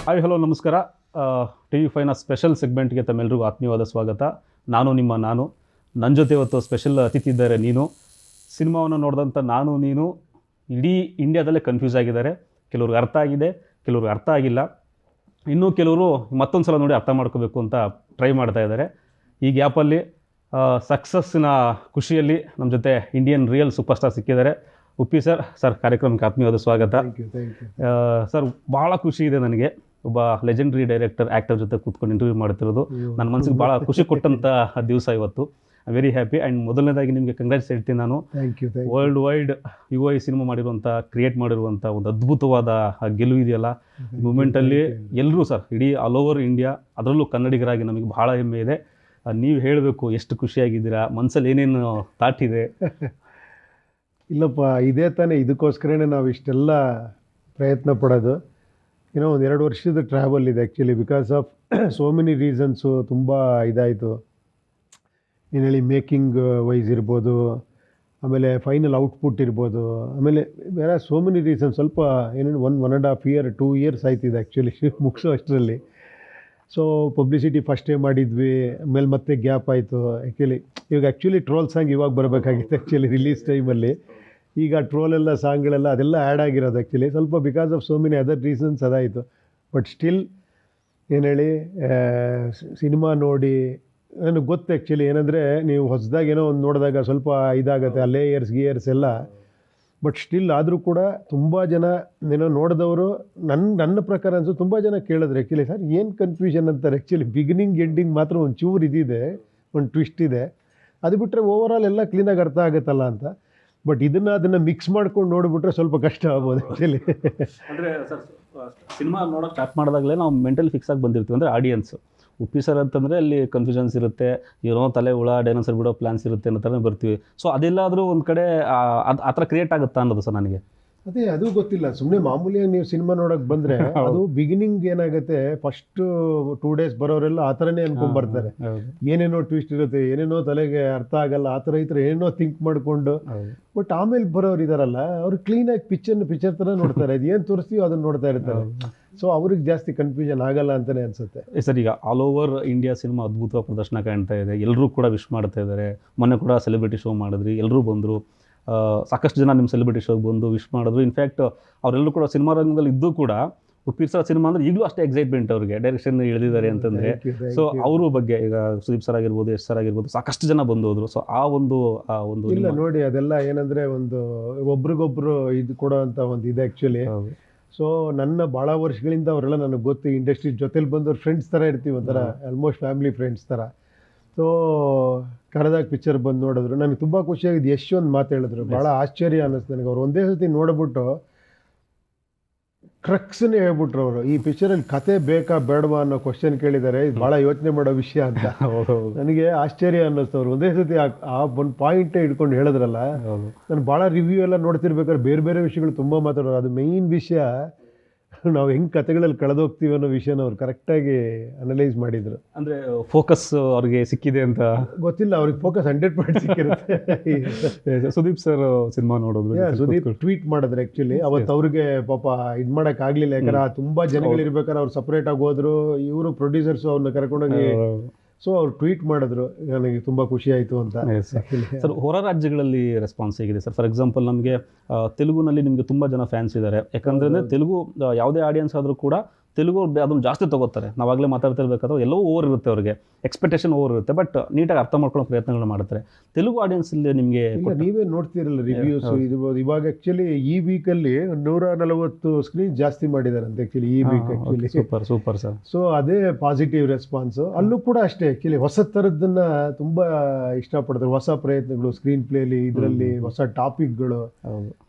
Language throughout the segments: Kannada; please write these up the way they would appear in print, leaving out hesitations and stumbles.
ಹಾಯ್ ಹಲೋ ನಮಸ್ಕಾರ. TV5ನ ಸ್ಪೆಷಲ್ ಸೆಗ್ಮೆಂಟ್ಗೆ ತಮ್ಮೆಲ್ಲರಿಗೂ ಆತ್ಮೀಯವಾದ ಸ್ವಾಗತ. ನಾನು ನನ್ನ ಜೊತೆ ಇವತ್ತು ಸ್ಪೆಷಲ್ ಅತಿಥಿ ಇದ್ದಾರೆ. ನೀನು ಸಿನಿಮಾವನ್ನು ನೋಡಿದಂಥ ನೀನು ಇಡೀ ಇಂಡಿಯಾದಲ್ಲೇ ಕನ್ಫ್ಯೂಸ್ ಆಗಿದ್ದಾರೆ. ಕೆಲವ್ರಿಗೆ ಅರ್ಥ ಆಗಿದೆ, ಕೆಲವ್ರಿಗೆ ಅರ್ಥ ಆಗಿಲ್ಲ, ಇನ್ನೂ ಕೆಲವರು ಮತ್ತೊಂದು ಸಲ ನೋಡಿ ಅರ್ಥ ಮಾಡ್ಕೋಬೇಕು ಅಂತ ಟ್ರೈ ಮಾಡ್ತಾ ಇದ್ದಾರೆ. ಈ ಗ್ಯಾಪಲ್ಲಿ ಸಕ್ಸಸ್ಸಿನ ಖುಷಿಯಲ್ಲಿ ನಮ್ಮ ಜೊತೆ ಇಂಡಿಯನ್ ರಿಯಲ್ ಸೂಪರ್ ಸ್ಟಾರ್ ಸಿಕ್ಕಿದ್ದಾರೆ. ಉಪ್ಪಿ ಸರ್ ಕಾರ್ಯಕ್ರಮಕ್ಕೆ ಆತ್ಮೀಯವಾದ ಸ್ವಾಗತ. ಸರ್ ಭಾಳ ಖುಷಿ ಇದೆ ನನಗೆ, ಒಬ್ಬ ಲೆಜೆಂಡ್ರಿ ಡೈರೆಕ್ಟರ್ ಆ್ಯಕ್ಟರ್ ಜೊತೆ ಕೂತ್ಕೊಂಡು ಇಂಟರ್ವ್ಯೂ ಮಾಡ್ತಿರೋದು ನನ್ನ ಮನಸ್ಸಿಗೆ ಭಾಳ ಖುಷಿ ಕೊಟ್ಟಂಥ ದಿವಸ ಇವತ್ತು. Very happy. ಆ್ಯಂಡ್ ಮೊದಲನೇದಾಗಿ ನಿಮಗೆ ಕಂಗ್ರಾಟ್ಸ್ ಹೇಳ್ತೀನಿ ನಾನು. ವರ್ಲ್ಡ್ ವೈಡ್ UI ಸಿನಿಮಾ ಮಾಡಿರುವಂಥ, ಕ್ರಿಯೇಟ್ ಮಾಡಿರುವಂಥ ಒಂದು ಅದ್ಭುತವಾದ ಗೆಲುವು ಇದೆಯಲ್ಲ, ಮೂಮೆಂಟಲ್ಲಿ ಎಲ್ಲರೂ ಸರ್ ಇಡೀ ಆಲ್ ಓವರ್ ಇಂಡಿಯಾ, ಅದರಲ್ಲೂ ಕನ್ನಡಿಗರಾಗಿ ನಮಗೆ ಭಾಳ ಹೆಮ್ಮೆ ಇದೆ. ನೀವು ಹೇಳಬೇಕು, ಎಷ್ಟು ಖುಷಿಯಾಗಿದ್ದೀರಾ, ಮನಸ್ಸಲ್ಲಿ ಏನೇನು ತಾಟಿದೆ? ಇಲ್ಲಪ್ಪ, ಇದೇ ತಾನೇ, ಇದಕ್ಕೋಸ್ಕರನೇ ನಾವು ಇಷ್ಟೆಲ್ಲ ಪ್ರಯತ್ನ ಪಡೋದು. ಏನೋ ಒಂದು 2 ವರ್ಷದ ಟ್ರಾವೆಲ್ ಇದೆ actually. Because of so many reasons ತುಂಬ ಇದಾಯಿತು. ಏನು ಹೇಳಿ, ಮೇಕಿಂಗ್ ವೈಸ್ ಇರ್ಬೋದು, ಆಮೇಲೆ ಫೈನಲ್ ಔಟ್ಪುಟ್ ಇರ್ಬೋದು, ಆಮೇಲೆ ಬೇರೆ ಸೋ ಮೆನಿ ರೀಸನ್. ಸ್ವಲ್ಪ ಏನೇನು 1.5 ಇಯರ್ 2 ಇಯರ್ಸ್ ಆಯ್ತಿದೆ ಆ್ಯಕ್ಚುಲಿ ಮುಗಿಸೋ ಅಷ್ಟರಲ್ಲಿ. ಸೊ ಪಬ್ಲಿಸಿಟಿ ಫಸ್ಟೇ ಮಾಡಿದ್ವಿ, ಆಮೇಲೆ ಮತ್ತೆ ಗ್ಯಾಪ್ ಆಯಿತು ಆ್ಯಕ್ಚುಲಿ. ಇವಾಗ ಆ್ಯಕ್ಚುಲಿ ಟ್ರೋಲ್ ಸಾಂಗ್ ಇವಾಗ ಬರಬೇಕಾಗಿತ್ತು ಆ್ಯಕ್ಚುಲಿ ರಿಲೀಸ್ ಟೈಮಲ್ಲಿ. ಈಗ ಟ್ರೋಲೆಲ್ಲ ಸಾಂಗ್ಗಳೆಲ್ಲ ಅದೆಲ್ಲ ಆ್ಯಡ್ ಆಗಿರೋದು ಆ್ಯಕ್ಚುಲಿ. ಸ್ವಲ್ಪ because of so many other reasons ಅದಾಯಿತು. ಬಟ್ ಸ್ಟಿಲ್ ಏನು ಹೇಳಿ, ಸಿನಿಮಾ ನೋಡಿ ನನಗೆ ಗೊತ್ತು ಆ್ಯಕ್ಚುಲಿ. ಏನಂದರೆ ನೀವು ಹೊಸದಾಗಿ ಏನೋ ಒಂದು ನೋಡಿದಾಗ ಸ್ವಲ್ಪ ಇದಾಗುತ್ತೆ, ಆ ಲೇಯರ್ಸ್ ಎಲ್ಲ. ಬಟ್ ಸ್ಟಿಲ್ ಆದರೂ ಕೂಡ ತುಂಬ ಜನ ಏನೋ ನೋಡಿದವರು ನನ್ನ ಪ್ರಕಾರ ಅನಿಸು ತುಂಬ ಜನ ಕೇಳಿದ್ರು ಆ್ಯಕ್ಚುಲಿ, ಸರ್ ಏನು ಕನ್ಫ್ಯೂಷನ್ ಅಂತಾರೆ ಆ್ಯಕ್ಚುಲಿ. ಬಿಗಿನಿಂಗ್ ಎಂಡಿಂಗ್ ಮಾತ್ರ ಒಂದು ಚೂರು ಇದಿದೆ, ಒಂದು ಟ್ವಿಸ್ಟ್ ಇದೆ, ಅದು ಬಿಟ್ಟರೆ ಓವರಾಲ್ ಎಲ್ಲ ಕ್ಲೀನಾಗಿ ಅರ್ಥ ಆಗುತ್ತಲ್ಲ ಅಂತ. ಬಟ್ ಅದನ್ನು ಮಿಕ್ಸ್ ಮಾಡ್ಕೊಂಡು ನೋಡಿಬಿಟ್ರೆ ಸ್ವಲ್ಪ ಕಷ್ಟ ಆಗ್ಬೋದು ಆ್ಯಕ್ಚುಲಿ. ಅಂದರೆ ಸರ್, ಸಿನಿಮಾ ನೋಡೋಕೆ ಸ್ಟಾರ್ಟ್ ಮಾಡಿದಾಗಲೇ ನಾವು ಮೆಂಟಲ್ ಫಿಕ್ಸ್ ಆಗಿ ಬಂದಿರ್ತೀವಿ. ಅಂದರೆ ಆಡಿಯನ್ಸ್ ಉಪ್ಪಿ ಸರ್ ಅಂತಂದರೆ ಅಲ್ಲಿ ಕನ್ಫ್ಯೂಷನ್ಸ್ ಇರುತ್ತೆ, ಏನೋ ತಲೆ ಹುಳ ಡೈನೋಸರ್ ಬಿಡೋ ಪ್ಲಾನ್ಸ್ ಇರುತ್ತೆ ಅನ್ನೋ ಥರ ಬರ್ತೀವಿ. ಸೊ ಅದೆಲ್ಲಾದರೂ ಒಂದು ಕಡೆ ಆ ಥರ ಕ್ರಿಯೇಟ್ ಆಗುತ್ತಾ ಅನ್ನೋದು ಸರ್ ನನಗೆ. ಅದು ಗೊತ್ತಿಲ್ಲ. ಸುಮ್ಮನೆ ಮಾಮೂಲಿಯಾಗಿ ನೀವು ಸಿನಿಮಾ ನೋಡೋಕೆ ಬಂದರೆ ಅದು ಬಿಗಿನಿಂಗ್ ಏನಾಗುತ್ತೆ, ಫಸ್ಟು 2 ಡೇಸ್ ಬರೋರೆಲ್ಲ ಆ ಥರನೇ ಅನ್ಕೊಂಡ್ಬರ್ತಾರೆ. ಏನೇನೋ ಟ್ವಿಸ್ಟ್ ಇರುತ್ತೆ, ಏನೇನೋ ತಲೆಗೆ ಅರ್ಥ ಆಗಲ್ಲ, ಆ ಥರ ಈ ಥರ ಏನೇನೋ ಥಿಂಕ್ ಮಾಡಿಕೊಂಡು. ಬಟ್ ಆಮೇಲೆ ಬರೋರು ಇದಾರಲ್ಲ, ಅವರು ಕ್ಲೀನಾಗಿ ಪಿಕ್ಚರ್ ಥರ ನೋಡ್ತಾರೆ. ಅದು ಏನು ತೋರಿಸ್ತೀವೋ ಅದನ್ನು ನೋಡ್ತಾ ಇರ್ತಾರೆ. ಸೊ ಅವ್ರಿಗೆ ಜಾಸ್ತಿ ಕನ್ಫ್ಯೂಷನ್ ಆಗಲ್ಲ ಅಂತಲೇ ಅನಿಸುತ್ತೆ. ಸರ್, ಈಗ ಆಲ್ ಓವರ್ ಇಂಡಿಯಾ ಸಿನಿಮಾ ಅದ್ಭುತವಾಗಿ ಪ್ರದರ್ಶನ ಕಾಣ್ತಾ ಇದೆ, ಎಲ್ಲರೂ ಕೂಡ ವಿಶ್ ಮಾಡ್ತಾ ಇದ್ದಾರೆ. ಮೊನ್ನೆ ಕೂಡ ಸೆಲೆಬ್ರಿಟಿ ಶೋ ಮಾಡಿದ್ರಿ, ಎಲ್ಲರೂ ಬಂದರು. ಸಾಕಷ್ಟು ಜನ ನಿಮ್ಮ ಸೆಲೆಬ್ರಿಟಿ ಶೋಗೆ ಬಂದು ವಿಶ್ ಮಾಡಿದ್ರು. ಇನ್ಫ್ಯಾಕ್ಟ್ ಅವರೆಲ್ಲರೂ ಕೂಡ ಸಿನಿಮಾ ರಂಗದಲ್ಲಿ ಇದ್ದು ಕೂಡ ಉಪ್ಪಿ ಸರ್ ಸಿನಿಮಾ ಅಂದರೆ ಈಗಲೂ ಅಷ್ಟೇ ಎಕ್ಸೈಟ್ಮೆಂಟ್ ಅವ್ರಿಗೆ, ಡೈರೆಕ್ಷನ್ ಇಳಿದಿದ್ದಾರೆ ಅಂತಂದರೆ. ಸೊ ಅವ್ರ ಬಗ್ಗೆ ಈಗ ಸುದೀಪ್ ಸರ್ ಆಗಿರ್ಬೋದು, ಯಶ್ ಸರ್ ಆಗಿರ್ಬೋದು, ಸಾಕಷ್ಟು ಜನ ಬಂದು ಹೋದರು. ಸೊ ಆ ಒಂದು ಇಲ್ಲ ನೋಡಿ, ಅದೆಲ್ಲ ಏನಂದರೆ ಒಂದು ಒಬ್ರಿಗೊಬ್ರು ಇದು ಕೊಡೋ ಅಂತ ಒಂದು ಇದೆ ಆ್ಯಕ್ಚುಲಿ. ಸೊ ನನ್ನ ಭಾಳ ವರ್ಷಗಳಿಂದ ಅವರೆಲ್ಲ ನನಗೆ ಗೊತ್ತು, ಇಂಡಸ್ಟ್ರಿ ಜೊತೆಲಿ ಬಂದವ್ರು ಫ್ರೆಂಡ್ಸ್ ಥರ ಇರ್ತೀವಿ, ಒಂಥರ ಆಲ್ಮೋಸ್ಟ್ ಫ್ಯಾಮಿಲಿ ಫ್ರೆಂಡ್ಸ್ ಥರ. ಸೊ ಕನ್ನಡದಾಗ ಪಿಕ್ಚರ್ ಬಂದು ನೋಡಿದ್ರು, ನನಗೆ ತುಂಬ ಖುಷಿಯಾಗಿದ್ದು. ಎಷ್ಟೊಂದು ಮಾತು ಹೇಳಿದ್ರು, ಭಾಳ ಆಶ್ಚರ್ಯ ಅನ್ನಿಸ್ತು ನನಗೆ. ಅವ್ರು ಒಂದೇ ಸತಿ ನೋಡಿಬಿಟ್ಟು ಕ್ರಕ್ಸನ್ನೇ ಹೇಳ್ಬಿಟ್ರು ಅವರು. ಈ ಪಿಕ್ಚರಲ್ಲಿ ಕತೆ ಬೇಕಾ ಬೇಡವಾ ಅನ್ನೋ ಕ್ವಶನ್ ಕೇಳಿದ್ದಾರೆ, ಇದು ಭಾಳ ಯೋಚನೆ ಮಾಡೋ ವಿಷಯ ಅಂತ. ನನಗೆ ಆಶ್ಚರ್ಯ ಅನ್ನಿಸ್ತು. ಅವ್ರು ಒಂದೇ ಸತಿ ಆ ಒಂದು ಪಾಯಿಂಟೇ ಹಿಡ್ಕೊಂಡು ಹೇಳಿದ್ರಲ್ಲ. ನಾನು ಭಾಳ ರಿವ್ಯೂ ಎಲ್ಲ ನೋಡ್ತಿರ್ಬೇಕಾದ್ರೆ ಬೇರೆ ಬೇರೆ ವಿಷಯಗಳು ತುಂಬ ಮಾತಾಡೋರು. ಅದು ಮೇಯ್ನ್ ವಿಷಯ, ನಾವು ಹೆಂಗೆ ಕತೆಗಳಲ್ಲಿ ಕಳೆದೋಗ್ತೀವಿ ಅನ್ನೋ ವಿಷಯನ ಅವ್ರು ಕರೆಕ್ಟಾಗಿ ಅನಲೈಸ್ ಮಾಡಿದರು. ಅಂದರೆ ಫೋಕಸ್ ಅವ್ರಿಗೆ ಸಿಕ್ಕಿದೆ ಅಂತ ಗೊತ್ತಿಲ್ಲ, ಅವ್ರಿಗೆ ಫೋಕಸ್ 100% ಸಿಕ್ಕಿರುತ್ತೆ. ಸುದೀಪ್ ಸರ್ ಸಿನಿಮಾ ನೋಡೋದು, ಸುದೀಪ್ ಟ್ವೀಟ್ ಮಾಡಿದ್ರು ಆ್ಯಕ್ಚುಲಿ. ಅವತ್ತು ಅವ್ರಿಗೆ ಪಾಪ ಇದು ಮಾಡೋಕ್ಕಾಗಲಿಲ್ಲ, ಯಾಕಂದ್ರೆ ತುಂಬ ಜನಗಳಿರ್ಬೇಕಾದ್ರೆ ಅವ್ರು ಸಪ್ರೇಟಾಗಿ ಹೋದ್ರು, ಇವರು ಪ್ರೊಡ್ಯೂಸರ್ಸು ಅವ್ರನ್ನ ಕರ್ಕೊಂಡೋಗಿ. ಸೊ ಅವ್ರು ಟ್ವೀಟ್ ಮಾಡಿದ್ರು, ನನಗೆ ತುಂಬ ಖುಷಿ ಆಯಿತು ಅಂತ. ಸರ್, ಹೊರ ರಾಜ್ಯಗಳಲ್ಲಿ ರೆಸ್ಪಾನ್ಸ್ ಹೇಗಿದೆ ಸರ್? ಫಾರ್ ಎಕ್ಸಾಂಪಲ್, ನಮಗೆ ತೆಲುಗುನಲ್ಲಿ ನಿಮಗೆ ತುಂಬ ಜನ ಫ್ಯಾನ್ಸ್ ಇದ್ದಾರೆ. ಯಾಕಂದರೆ ತೆಲುಗು ಯಾವುದೇ ಆಡಿಯನ್ಸ್ ಆದರೂ ಕೂಡ ತೆಲುಗು ಅದನ್ನು ಜಾಸ್ತಿ ತೊಗೋತಾರೆ. ನಾವಾಗಲೇ ಮಾತಾಡ್ತಿರ್ಬೇಕಾದ್ರೆ ಎಲ್ಲವೂ ಓವರ್ ಇರುತ್ತೆ, ಅವ್ರಿಗೆ ಎಕ್ಸ್ಪೆಕ್ಟೇಷನ್ ಓವರ್ ಇರುತ್ತೆ. ಬಟ್ ನೀಟಾಗಿ ಅರ್ಥ ಮಾಡ್ಕೊಳ್ಳೋ ಪ್ರಯತ್ನಗಳನ್ನ ಮಾಡ್ತಾರೆ. ತೆಲುಗು ಆಡಿಯನ್ಸಲ್ಲಿ ನಿಮಗೆ ನೀವೇ ನೋಡ್ತಿರಲ್ಲ ರಿವ್ಯೂಸ್ ಇರ್ಬೋದು. ಇವಾಗ ಆ್ಯಕ್ಚುಲಿ ಈ ವೀಕಲ್ಲಿ 140 ಸ್ಕ್ರೀನ್ ಜಾಸ್ತಿ ಮಾಡಿದ್ದಾರೆ ಅಂತ ಆ್ಯಕ್ಚುಲಿ ಈ week actually. Super sir. So ಅದೇ ಪಾಸಿಟಿವ್ ರೆಸ್ಪಾನ್ಸು. ಅಲ್ಲೂ ಕೂಡ ಅಷ್ಟೇ ಆ್ಯಕ್ಚುಲಿ ಹೊಸ ಥರದ್ದನ್ನು ತುಂಬ ಇಷ್ಟಪಡ್ತಾರೆ. ಹೊಸ ಪ್ರಯತ್ನಗಳು ಸ್ಕ್ರೀನ್ ಪ್ಲೇಲಿ, ಇದರಲ್ಲಿ ಹೊಸ ಟಾಪಿಕ್ಗಳು,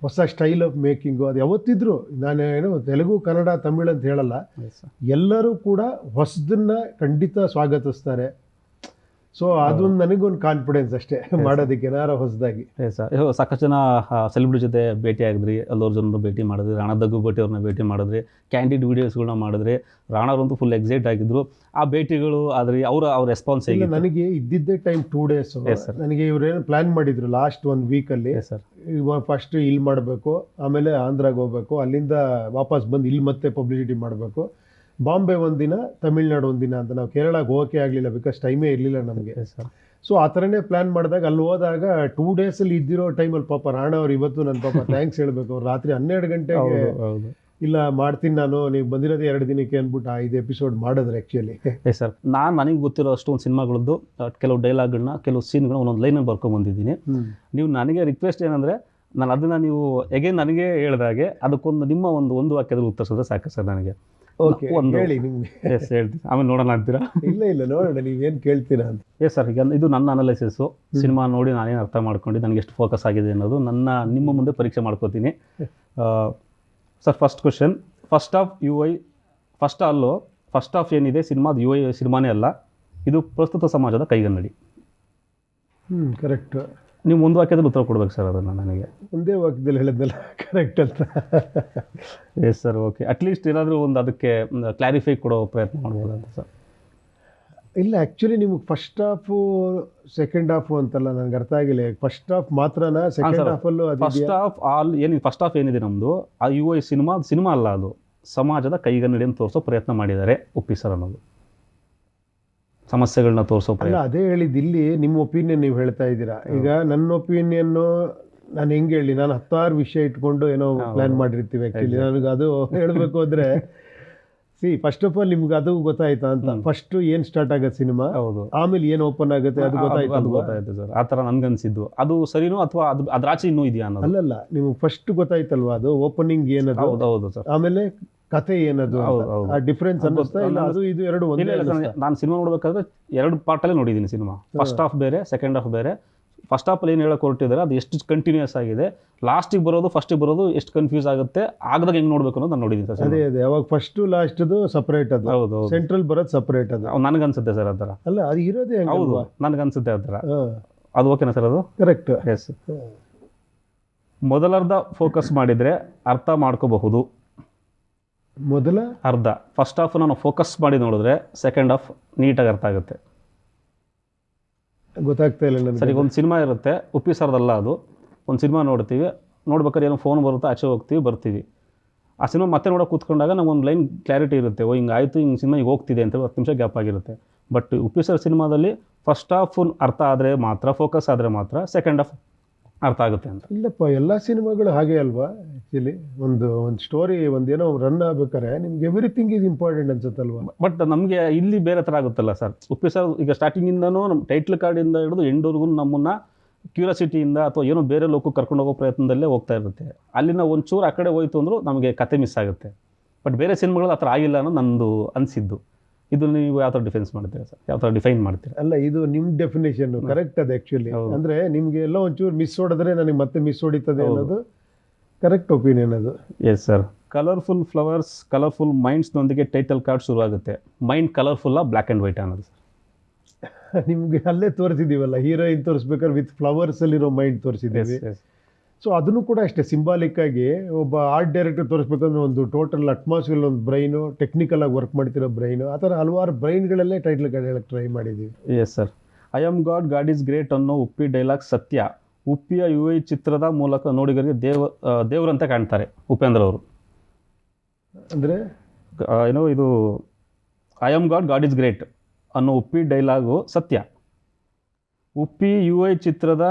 ಹೊಸ ಸ್ಟೈಲ್ ಆಫ್ ಮೇಕಿಂಗು. ಅದು ಯಾವತ್ತಿದ್ರು, ನಾನೇನು ತೆಲುಗು ಕನ್ನಡ ತಮಿಳು ಅಂತ ಹೇಳಲ್ಲ, ಎಲ್ಲರೂ ಕೂಡ ಹೊಸದನ್ನ ಖಂಡಿತ ಸ್ವಾಗತಿಸ್ತಾರೆ. ಸೊ ಅದೊಂದು ನನಗೊಂದು ಕಾನ್ಫಿಡೆನ್ಸ್ ಅಷ್ಟೇ ಮಾಡೋದಕ್ಕೆ, ಏನಾರ ಹೊಸದಾಗಿ. ಸಾಕಷ್ಟು ಜನ ಸೆಲೆಬ್ರಿಟಿ ಜೊತೆ ಭೇಟಿ ಆಗಿದ್ರಿ, ಎಲ್ಲರ ಜನರು ಭೇಟಿ ಮಾಡಿದ್ರಿ, ರಾಣಾ ದಗ್ಗುಬಾಟಿ ಅವ್ರನ್ನ ಭೇಟಿ ಮಾಡಿದ್ರಿ, ಕ್ಯಾಂಡಿಡ್ ವೀಡಿಯೋಸ್ಗಳನ್ನ ಮಾಡಿದ್ರಿ. ರಾಣಾರಂತೂ ಫುಲ್ ಎಕ್ಸೈಟ್ ಆಗಿದ್ರು. ಆ ಭೇಟಿಗಳು ಆದರೆ ಅವ್ರ ರೆಸ್ಪಾನ್ಸ್ ಹೇಗೆ? ನನಗೆ ಇದ್ದಿದ್ದೇ ಟೈಮ್ 2 ಡೇಸ್. ನನಗೆ ಇವರೇನು ಪ್ಲ್ಯಾನ್ ಮಾಡಿದ್ರು ಲಾಸ್ಟ್ 1 ವೀಕಲ್ಲಿ. ಇವಾಗ ಫಸ್ಟ್ ಇಲ್ಲಿ ಮಾಡಬೇಕು, ಆಮೇಲೆ ಆಂಧ್ರಾಗೆ ಹೋಗ್ಬೇಕು, ಅಲ್ಲಿಂದ ವಾಪಸ್ ಬಂದು ಇಲ್ಲಿ ಮತ್ತೆ ಪಬ್ಲಿಸಿಟಿ ಮಾಡಬೇಕು. ಬಾಂಬೆ ಒಂದಿನ, ತಮಿಳ್ನಾಡು ಒಂದಿನ ಅಂತ. ನಾವು ಕೇರಳಕ್ಕೆ ಹೋಗೋಕೆ ಆಗಲಿಲ್ಲ, ಬಿಕಾಸ್ ಟೈಮೇ ಇರಲಿಲ್ಲ ನಮಗೆ. ಸರ್ ಸೊ ಆ ಥರನೇ ಪ್ಲ್ಯಾನ್ ಮಾಡಿದಾಗ ಅಲ್ಲಿ ಹೋದಾಗ 2 ಡೇಸಲ್ಲಿ ಇದ್ದಿರೋ ಟೈಮಲ್ಲಿ ಪಾಪ ರಾಣ ಅವ್ರು ಇವತ್ತು ನನ್ನ ಪಾಪ ಥ್ಯಾಂಕ್ಸ್ ಹೇಳಬೇಕು. ಅವ್ರು ರಾತ್ರಿ 12 ಗಂಟೆಗೆ ಹೌದು ಹೌದು ಇಲ್ಲ ಮಾಡ್ತೀನಿ ನಾನು, ನೀವು ಬಂದಿರೋದೇ 2 ದಿನಕ್ಕೆ ಅಂದ್ಬಿಟ್ಟು 5 ಎಪಿಸೋಡ್ ಮಾಡಿದ್ರೆ ಆ್ಯಕ್ಚುಲಿ. ಎಸ್ ಸರ್, ನನಗೆ ಗೊತ್ತಿರೋ ಅಷ್ಟೊಂದು ಸಿನಿಮಾಗಳದ್ದು ಕೆಲವು ಡೈಲಾಗ್ಗಳನ್ನ, ಕೆಲವು ಸೀನ್ಗಳನ್ನ ಒಂದೊಂದು ಲೈನಲ್ಲಿ ಬರ್ಕೊಂಬಂದಿದ್ದೀನಿ. ನೀವು ನನಗೆ ರಿಕ್ವೆಸ್ಟ್ ಏನಂದರೆ, ನಾನು ಅದನ್ನು ನೀವು ಎಗೇನ್ ನನಗೆ ಹೇಳಿದಾಗೆ ಅದಕ್ಕೊಂದು ನಿಮ್ಮ ಒಂದು ವಾಕ್ಯದಲ್ಲಿ ಉತ್ತರಿಸಿದ್ರೆ ಸಾಕು ಸರ್ ನನಗೆ. ಓಕೆ, ಹೇಳಿ ನಿಮಗೆ. ಎಸ್ ಹೇಳ್ತೀನಿ, ಆಮೇಲೆ ನೋಡೋಣ ಅಂತೀರಾ? ಇಲ್ಲ ನೋಡೋಣ ನೀವೇನು ಕೇಳ್ತೀರಾ ಅಂತ. ಎಸ್ ಸರ್, ಈಗ ಇದು ನನ್ನ ಅನಾಲಿಸಿಸು. ಸಿನಿಮಾ ನೋಡಿ ನಾನೇನು ಅರ್ಥ ಮಾಡ್ಕೊಂಡು ನನಗೆ ಎಷ್ಟು ಫೋಕಸ್ ಆಗಿದೆ ಅನ್ನೋದು ನಿಮ್ಮ ಮುಂದೆ ಪರೀಕ್ಷೆ ಮಾಡ್ಕೋತೀನಿ. Sir, first question, first of UI, first of ಏನಿದೆ ಸಿನಿಮಾದ UI ಸಿನಿಮಾನೇ ಅಲ್ಲ, ಇದು ಪ್ರಸ್ತುತ ಸಮಾಜದ ಕೈಗನ್ನಡಿ. ಕರೆಕ್ಟ್. ನೀವು ಒಂದು ವಾಕ್ಯದಲ್ಲಿ ಉತ್ತರ ಕೊಡ್ಬೇಕು ಸರ್ ಅದನ್ನು ನನಗೆ. ಒಂದೇ ವಾಕ್ಯದಲ್ಲಿ ಹೇಳಿದ್ನಲ್ಲ ಕರೆಕ್ಟ್ ಅಂತ. Yes sir, okay. ಅಟ್ಲೀಸ್ಟ್ ಏನಾದರೂ ಒಂದು ಅದಕ್ಕೆ ಕ್ಲಾರಿಫೈ ಕೊಡೋ ಪ್ರಯತ್ನ ಮಾಡ್ಬೋದಂತ ಸರ್. ಇಲ್ಲ, ಆ್ಯಕ್ಚುಲಿ ನಿಮಗೆ ಫಸ್ಟ್ ಹಾಫು ಸೆಕೆಂಡ್ ಹಾಫು ಅಂತಲ್ಲ, ನನಗೆ ಅರ್ಥ ಆಗಿಲ್ಲ. ಫಸ್ಟ್ ಹಾಫ್ ಮಾತ್ರನಾ, ಸೆಕೆಂಡ್ ಹಾಫಲ್ಲೂ ಫಸ್ಟ್ ಹಾಫ್ ಫಸ್ಟ್ ಹಾಫ್ ಏನಿದೆ ನಮ್ಮದು, ಆ UI ಸಿನಿಮಾ ಅಲ್ಲ, ಅದು ಸಮಾಜದ ಕೈಗನ್ನಡಿಯನ್ನು ತೋರಿಸೋ ಪ್ರಯತ್ನ ಮಾಡಿದ್ದಾರೆ ಉಪ್ಪಿ ಸರ್ ಅನ್ನೋದು. ಸಮಸ್ಯೆಗಳನ್ನ ತೋರಿಸೋ ಅಲ್ಲ, ಅದೇ ಹೇಳಿದ್ದು. ಇಲ್ಲಿ ನಿಮ್ಮ ಒಪಿನಿಯನ್ ನೀವು ಹೇಳ್ತಾ ಇದ್ದೀರಾ. ಈಗ ನನ್ನ ಒಪಿನಿಯನ್ನು ನಾನು ಹೆಂಗೆ ಹೇಳಿ, ನಾನು 10 ವಿಷಯ ಇಟ್ಕೊಂಡು ಏನೋ ಪ್ಲ್ಯಾನ್ ಮಾಡಿರ್ತೀವಿ. ಆ್ಯಕ್ಚುಲಿ ನನಗೆ ಅದು ಹೇಳಬೇಕು ಅಂದರೆ, ಫಸ್ಟ್ ಆಫ್ ಆಲ್ ನಿಮ್ಗೆ ಅದು ಗೊತ್ತಾಯ್ತಾ ಅಂತ. ಫಸ್ಟ್ ಏನು ಸ್ಟಾರ್ಟ್ ಆಗುತ್ತೆ ಸಿನಿಮಾ, ಹೌದು, ಆಮೇಲೆ ಏನು ಓಪನ್ ಆಗುತ್ತೆ ಅದು ಗೊತ್ತಾಯ್ತು ಸರ್. ಆ ಥರ ನನ್ಗನ್ಸಿದ್ದು ಅದು ಸರಿನೋ ಅಥವಾ ಅದ್ರಾಚೆ ಇನ್ನೂ ಇದೆಯಾ ಅನ್ನೋದು. ಅಲ್ಲಲ್ಲ, ನಿಮ್ಗೆ ಫಸ್ಟ್ ಗೊತ್ತಾಯ್ತಲ್ವಾ ಅದು ಓಪನಿಂಗ್ ಏನದು. ಹೌದು ಸರ್. ಆಮೇಲೆ ಕತೆ ಏನದು, ಆ ಡಿಫ್ರೆನ್ಸ್ ಅನ್ನಿಸ್ತಾ ಇಲ್ಲ? ಅದು ಇದು ಎರಡು ಒಂದೇ. ನಾನು ಸಿನಿಮಾ ನೋಡ್ಬೇಕಾದ್ರೆ 2 ಪಾರ್ಟಲ್ಲೇ ನೋಡಿದ್ದೀನಿ ಸಿನಿಮಾ. ಫಸ್ಟ್ ಹಾಫ್ ಬೇರೆ, ಸೆಕೆಂಡ್ ಹಾಫ್ ಬೇರೆ. ಫಸ್ಟ್ ಹಾಫಲ್ಲಿ ಏನು ಹೇಳಕ್ಕೆ ಹೊರಟಿದ್ದಾರೆ ಅದು ಎಷ್ಟು ಕಂಟಿನ್ಯೂಸ್ ಆಗಿದೆ, ಲಾಸ್ಟಿಗೆ ಬರೋದು ಫಸ್ಟಿಗೆ ಬರೋದು ಎಷ್ಟು ಕನ್ಫ್ಯೂಸ್ ಆಗುತ್ತೆ, ಆಗದಾಗ ಹೆಂಗೆ ನೋಡಬೇಕು ಅನ್ನೋದು ನಾನು ನೋಡಿದ್ದೀನಿ ಸರ್. ಅದೇ ಅವಾಗ ಫಸ್ಟು ಲಾಸ್ಟ್ದು ಸಪ್ರೇಟ್, ಅದು ಹೌದು, ಸೆಂಟ್ರಲ್ ಬರೋದು ಸಪ್ರೇಟ್. ಅದು ನನಗನ್ಸುತ್ತೆ ಸರ್ ಆ ಥರ. ಅಲ್ಲ, ಅದು ಇರೋದೇ ಹೌದು, ನನಗನ್ಸುತ್ತೆ ಆ ಥರ. ಅದು ಓಕೆನಾ ಸರ್? ಅದು ಕರೆಕ್ಟ್. ಎಸ್. ಮೊದಲರ್ಧ ಫೋಕಸ್ ಮಾಡಿದರೆ ಅರ್ಥ ಮಾಡ್ಕೋಬಹುದು. ಮೊದಲ ಅರ್ಧ, ಫಸ್ಟ್ ಹಾಫ್ ನಾನು ಫೋಕಸ್ ಮಾಡಿ ನೋಡಿದ್ರೆ ಸೆಕೆಂಡ್ ಹಾಫ್ ನೀಟಾಗಿ ಅರ್ಥ ಆಗುತ್ತೆ. ಗೊತ್ತಾಗ್ತಾ ಇಲ್ಲ ನನಗೆ. ಸರಿ, ಒಂದು ಸಿನಿಮಾ ಇರುತ್ತೆ, ಉಪ್ಪಿ ಸರ್ದಲ್ಲ ಅದು. ಒಂದು ಸಿನಿಮಾ ನೋಡ್ಬೇಕಾದ್ರೆ ಏನೋ ಫೋನ್ ಬರುತ್ತೆ, ಆಚೆ ಹೋಗ್ತೀವಿ ಬರ್ತೀವಿ. ಆ ಸಿನಿಮಾ ಮತ್ತೆ ನೋಡೋಕೆ ಕೂತ್ಕೊಂಡಾಗ ನಮ್ಗೆ ಒಂದು ಲೈನ್ ಕ್ಲಾರಿಟಿ ಇರುತ್ತೆ, ಹಿಂಗೆ ಆಯಿತು, ಹಿಂಗೆ ಸಿನಿಮಾ ಈಗ ಹೋಗ್ತಿದೆ ಅಂತ 10 ನಿಮಿಷ ಗ್ಯಾಪ್ ಆಗಿರುತ್ತೆ. ಬಟ್ ಉಪ್ಪಿ ಸರ್ ಸಿನಿಮಾದಲ್ಲಿ ಫಸ್ಟ್ ಹಾಫ್ ಅರ್ಥ ಆದರೆ ಮಾತ್ರ, ಫೋಕಸ್ ಆದರೆ ಮಾತ್ರ ಸೆಕೆಂಡ್ ಹಾಫ್ ಅರ್ಥ ಆಗುತ್ತೆ ಅಂತ. ಇಲ್ಲಪ್ಪ, ಎಲ್ಲ ಸಿನಿಮಾಗಳು ಹಾಗೆ ಅಲ್ವಾ? ಆ್ಯಕ್ಚುಲಿ ಒಂದು ಸ್ಟೋರಿ ಒಂದೇನೋ ರನ್ ಆಗ್ಬೇಕಾದ್ರೆ ನಿಮ್ಗೆ ಎವ್ರಿಥಿಂಗ್ ಈಸ್ ಇಂಪಾರ್ಟೆಂಟ್ ಅನ್ಸುತ್ತಲ್ವಾ? ಬಟ್ ನಮಗೆ ಇಲ್ಲಿ ಬೇರೆ ಥರ ಆಗುತ್ತಲ್ಲ ಸರ್. ಉಪ್ಪಿ ಸರ್ ಈಗ ಸ್ಟಾರ್ಟಿಂಗಿಂದನೂ ನಮ್ಮ ಟೈಟ್ಲ್ ಕಾರ್ಡಿಂದ ಹಿಡಿದು ಎಂಡ್ವರೆಗೂ ನಮ್ಮನ್ನು ಕ್ಯೂರಿಯಾಸಿಟಿಯಿಂದ ಅಥವಾ ಏನೋ ಬೇರೆ ಲೋಕಕ್ಕೆ ಕರ್ಕೊಂಡು ಹೋಗೋ ಪ್ರಯತ್ನದಲ್ಲೇ ಹೋಗ್ತಾ ಇರುತ್ತೆ. ಅಲ್ಲಿನ ಒಂಚೂರು ಆ ಕಡೆ ಹೋಯ್ತು ಅಂದರೂ ನಮಗೆ ಕತೆ ಮಿಸ್ ಆಗುತ್ತೆ. ಬಟ್ ಬೇರೆ ಸಿನಿಮಾಗಳು ಆ ಥರ ಆಗಿಲ್ಲ ಅನ್ನೋ ನಂದು ಅನಿಸಿದ್ದು. ಇದು ನೀವು ಯಾವ ಥರ ಡಿಫೆನ್ಸ್ ಮಾಡ್ತೀರಾ ಸರ್? ಯಾವ ಥರ ಡಿಫೈನ್ ಮಾಡ್ತೀರಾ? ಅಲ್ಲ, ಇದು ನಿಮ್ಮ ಡೆಫಿನೇಷನ್ ಕರೆಕ್ಟ್. ಅದು ಆ್ಯಕ್ಚುಲಿ ಅಂದರೆ ನಿಮಗೆ ಎಲ್ಲ ಒಂಚೂರು ಮಿಸ್ ಹೊಡೆದ್ರೆ ನನಗೆ ಮತ್ತೆ ಮಿಸ್ ಹೊಡಿತದೆ ಅನ್ನೋದು ಕರೆಕ್ಟ್ ಒಪಿನಿಯನ್ ಅದು. Yes sir. Colourful flowers, colourful ಮೈಂಡ್ಸ್ನೊಂದಿಗೆ ಟೈಟಲ್ ಕಾರ್ಡ್ ಶುರುವಾಗುತ್ತೆ. ಮೈಂಡ್ ಕಲರ್ಫುಲ್ಲಾ ಬ್ಲ್ಯಾಕ್ ಆ್ಯಂಡ್ ವೈಟ್ ಅನ್ನೋದು ಸರ್? ನಿಮಗೆ ಅಲ್ಲೇ ತೋರಿಸಿದ್ದೀವಲ್ಲ, ಹೀರೋಯಿನ್ ತೋರಿಸ್ಬೇಕಾದ್ರೆ ವಿತ್ ಫ್ಲವರ್ಸಲ್ಲಿರೋ ಮೈಂಡ್ ತೋರಿಸಿದ್ದೀವಿ. ಸೊ ಅದನ್ನು ಕೂಡ ಅಷ್ಟೇ ಸಿಂಬಾಲಿಕ್ ಆಗಿ ಒಬ್ಬ ಆರ್ಟ್ ಡೈರೆಕ್ಟರ್ ತೋರಿಸ್ಬೇಕಂದ್ರೆ ಒಂದು ಟೋಟಲ್ ಅಟ್ಮಾಸ್ಫಿಯರ್, ಒಂದು ಬ್ರೈನು, ಟೆಕ್ನಿಕಲ್ ಆಗಿ ವರ್ಕ್ ಮಾಡ್ತಿರೋ ಬ್ರೈನು, ಆ ಥರ ಹಲವಾರು ಬ್ರೈನ್ಗಳಲ್ಲೇ ಟೈಟ್ಲ್ ಕಾರ್ಡ್ ಹೇಳಕ್ಕೆ ಟ್ರೈ ಮಾಡಿದ್ದೀವಿ. Yes sir. I am god is great ಅನ್ನೋ ಉಪ್ಪಿ ಡೈಲಾಗ್ ಸತ್ಯ. ಉಪ್ಪಿಯ UI ಚಿತ್ರದ ಮೂಲಕ ನೋಡಿಗರಿಗೆ ದೇವರಂತೆ ಕಾಣ್ತಾರೆ ಉಪೇಂದ್ರ ಅವರು. ಅಂದರೆ ಏನೋ ಇದು I am god is great ಅನ್ನೋ ಉಪ್ಪಿ ಡೈಲಾಗು ಸತ್ಯ. ಉಪ್ಪಿ UI ಚಿತ್ರದ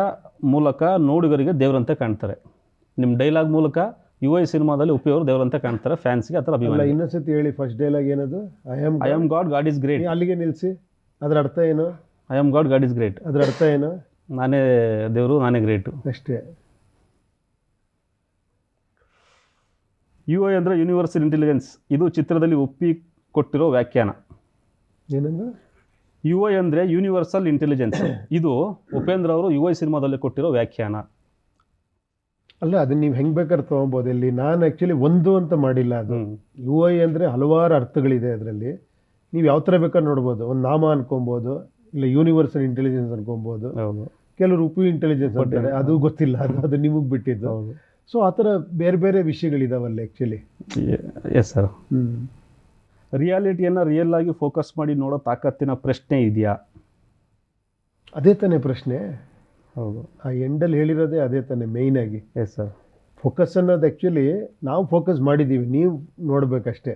ಮೂಲಕ ನೋಡಿಗರಿಗೆ ದೇವರಂತೆ ಕಾಣ್ತಾರೆ. ನಿಮ್ಮ ಡೈಲಾಗ್ ಮೂಲಕ UI ಸಿನಿಮಾದಲ್ಲಿ ಉಪ್ಪಿ ಅವರು ದೇವರಂತೆ ಕಾಣ್ತಾರೆ, ಫ್ಯಾನ್ಸ್ಗೆ ಆ ಥರ ಅಭಿಮಾನ. ಇನ್ನೊಂದ್ಸತಿ ಹೇಳಿ, ಫಸ್ಟ್ ಡೈಲಾಗ್ ಏನದು? I am god is great. ಅಲ್ಲಿಗೆ ನಿಲ್ಲಿಸಿ. ಅದರ ಅರ್ಥ ಏನು? I am god is great ಅದರ ಅರ್ಥ ಏನು? ನಾನೇ ದೇವರು, ನಾನೇ ಗ್ರೇಟು ಅಷ್ಟೇ. UI ಅಂದರೆ ಯೂನಿವರ್ಸಲ್ ಇಂಟೆಲಿಜೆನ್ಸ್. ಇದು ಚಿತ್ರದಲ್ಲಿ ಉಪ್ಪಿ ಕೊಟ್ಟಿರೋ ವ್ಯಾಖ್ಯಾನ. ಏನಂದ್ರೆ UI ಅಂದರೆ ಯೂನಿವರ್ಸಲ್ ಇಂಟೆಲಿಜೆನ್ಸ್. ಇದು ಉಪೇಂದ್ರ ಅವರು UI ಸಿನಿಮಾದಲ್ಲಿ ಕೊಟ್ಟಿರೋ ವ್ಯಾಖ್ಯಾನ. ಅಲ್ಲ, ಅದನ್ನ ನೀವು ಹೆಂಗೆ ಬೇಕಾದ್ರೆ ತೊಗೊಬೋದು. ಇಲ್ಲಿ ನಾನು ಆ್ಯಕ್ಚುಲಿ ಒಂದು ಅಂತ ಮಾಡಿಲ್ಲ. ಅದು UI ಅಂದರೆ ಹಲವಾರು ಅರ್ಥಗಳಿದೆ ಅದರಲ್ಲಿ. ನೀವು ಯಾವ ಥರ ಬೇಕಾದ್ರೆ ನೋಡ್ಬೋದು. ಒಂದು ನಾಮ ಅನ್ಕೊಬೋದು, ಇಲ್ಲ ಯೂನಿವರ್ಸಲ್ ಇಂಟೆಲಿಜೆನ್ಸ್ ಅನ್ಕೊಬೋದು. ಕೆಲವರು ಉಪಿ ಇಂಟೆಲಿಜೆನ್ಸ್ ಅಂತಾರೆ, ಅದು ಗೊತ್ತಿಲ್ಲ, ಅದು ನಿಮಗೆ ಬಿಟ್ಟಿದ್ದು. ಸೊ ಆ ಥರ ಬೇರೆ ಬೇರೆ ವಿಷಯಗಳಿದಾವಲ್ಲ ಆ್ಯಕ್ಚುಲಿ. Yes sir. ರಿಯಾಲಿಟಿಯನ್ನು ರಿಯಲ್ ಆಗಿ ಫೋಕಸ್ ಮಾಡಿ ನೋಡೋ ತಾಕತ್ತಿನ ಪ್ರಶ್ನೆ ಇದೆಯಾ? ಅದೇ ತಾನೇ ಪ್ರಶ್ನೆ. ಹೌದು, ಆ ಎಂಡಲ್ಲಿ ಹೇಳಿರೋದೇ ಅದೇ ತಾನೇ ಮೇಯ್ನ್ ಆಗಿ. Yes sir. ಫೋಕಸ್ ಅನ್ನೋದು ಆ್ಯಕ್ಚುಲಿ ನಾವು ಫೋಕಸ್ ಮಾಡಿದ್ದೀವಿ, ನೀವು ನೋಡಬೇಕಷ್ಟೇ.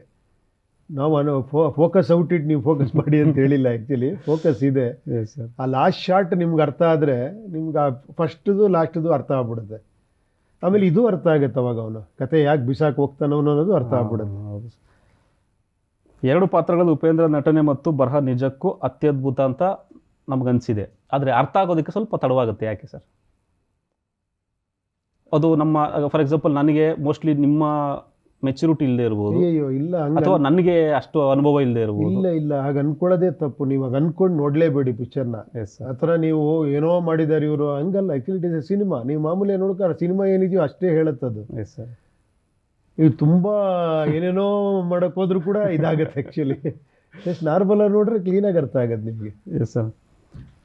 ನಾವು ಫೋಕಸ್ ಔಟ್ ಇಟ್ ನೀವು ಫೋಕಸ್ ಮಾಡಿ ಅಂತ ಹೇಳಿಲ್ಲ, ಆ್ಯಕ್ಚುಲಿ ಫೋಕಸ್ ಇದೆ. Yes sir. ಆ ಲಾಸ್ಟ್ ಶಾಟ್ ನಿಮ್ಗೆ ಅರ್ಥ ಆದರೆ ನಿಮ್ಗೆ ಫಸ್ಟ್ದು ಲಾಸ್ಟ್ದು ಅರ್ಥ ಆಗ್ಬಿಡುತ್ತೆ. ಆಮೇಲೆ ಇದು ಅರ್ಥ ಆಗುತ್ತೆ ಅವಾಗ ಅವನು ಕತೆ ಯಾಕೆ ಬಿಸಾಕ್ ಹೋಗ್ತಾನೋ ಅನ್ನೋದು ಅರ್ಥ ಆಗ್ಬಿಡುತ್ತೆ. ಹೌದು. 2 ಪಾತ್ರಗಳು ಉಪೇಂದ್ರ ನಟನೆ ಮತ್ತು ಬರಹ ನಿಜಕ್ಕೂ ಅತ್ಯದ್ಭುತ ಅಂತ ನಮಗನ್ಸಿದೆ. ಆದರೆ ಅರ್ಥ ಆಗೋದಕ್ಕೆ ಸ್ವಲ್ಪ ತಡವಾಗುತ್ತೆ, ಯಾಕೆ ಸರ್? ಅದು ನಮ್ಮ ಫಾರ್ ಎಕ್ಸಾಂಪಲ್ ನನಗೆ ಮೋಸ್ಟ್ಲಿ ನಿಮ್ಮ ಮೆಚುರಿಟಿ ಇಲ್ಲದೆ ಇರ್ಬೋದು, ಅಯ್ಯೋ ಇಲ್ಲ, ಅಥವಾ ನನಗೆ ಅಷ್ಟು ಅನುಭವ ಇಲ್ಲದೆ ಇರ್ಬೋದು. ಇಲ್ಲ ಹಾಗೆ ಅನ್ಕೊಳ್ಳೋದೇ ತಪ್ಪು. ನೀವು ಹಾಗೆ ಅನ್ಕೊಂಡು ನೋಡಲೇಬೇಡಿ ಪಿಕ್ಚರ್ನ. Yes sir. ಆ ಥರ ನೀವು ಏನೋ ಮಾಡಿದ್ದಾರೆ ಇವರು ಹಂಗಲ್ಲ. Actually it is A cinema. ನೀವು ಮಾಮೂಲಿ ನೋಡ್ತಾರೆ ಸಿನಿಮಾ ಏನಿದೆಯೋ ಅಷ್ಟೇ ಹೇಳುತ್ತದು. Yes sir. ನೀವು ತುಂಬ ಏನೇನೋ ಮಾಡೋಕೆ ಹೋದ್ರೂ ಕೂಡ ಇದಾಗತ್ತೆ. ಆ್ಯಕ್ಚುಲಿ ಜಸ್ಟ್ ನಾರ್ಮಲ್ ಆಗಿ ನೋಡ್ರೆ ಕ್ಲೀನಾಗಿ ಅರ್ಥ ಆಗತ್ತೆ ನಿಮಗೆ. Yes sir.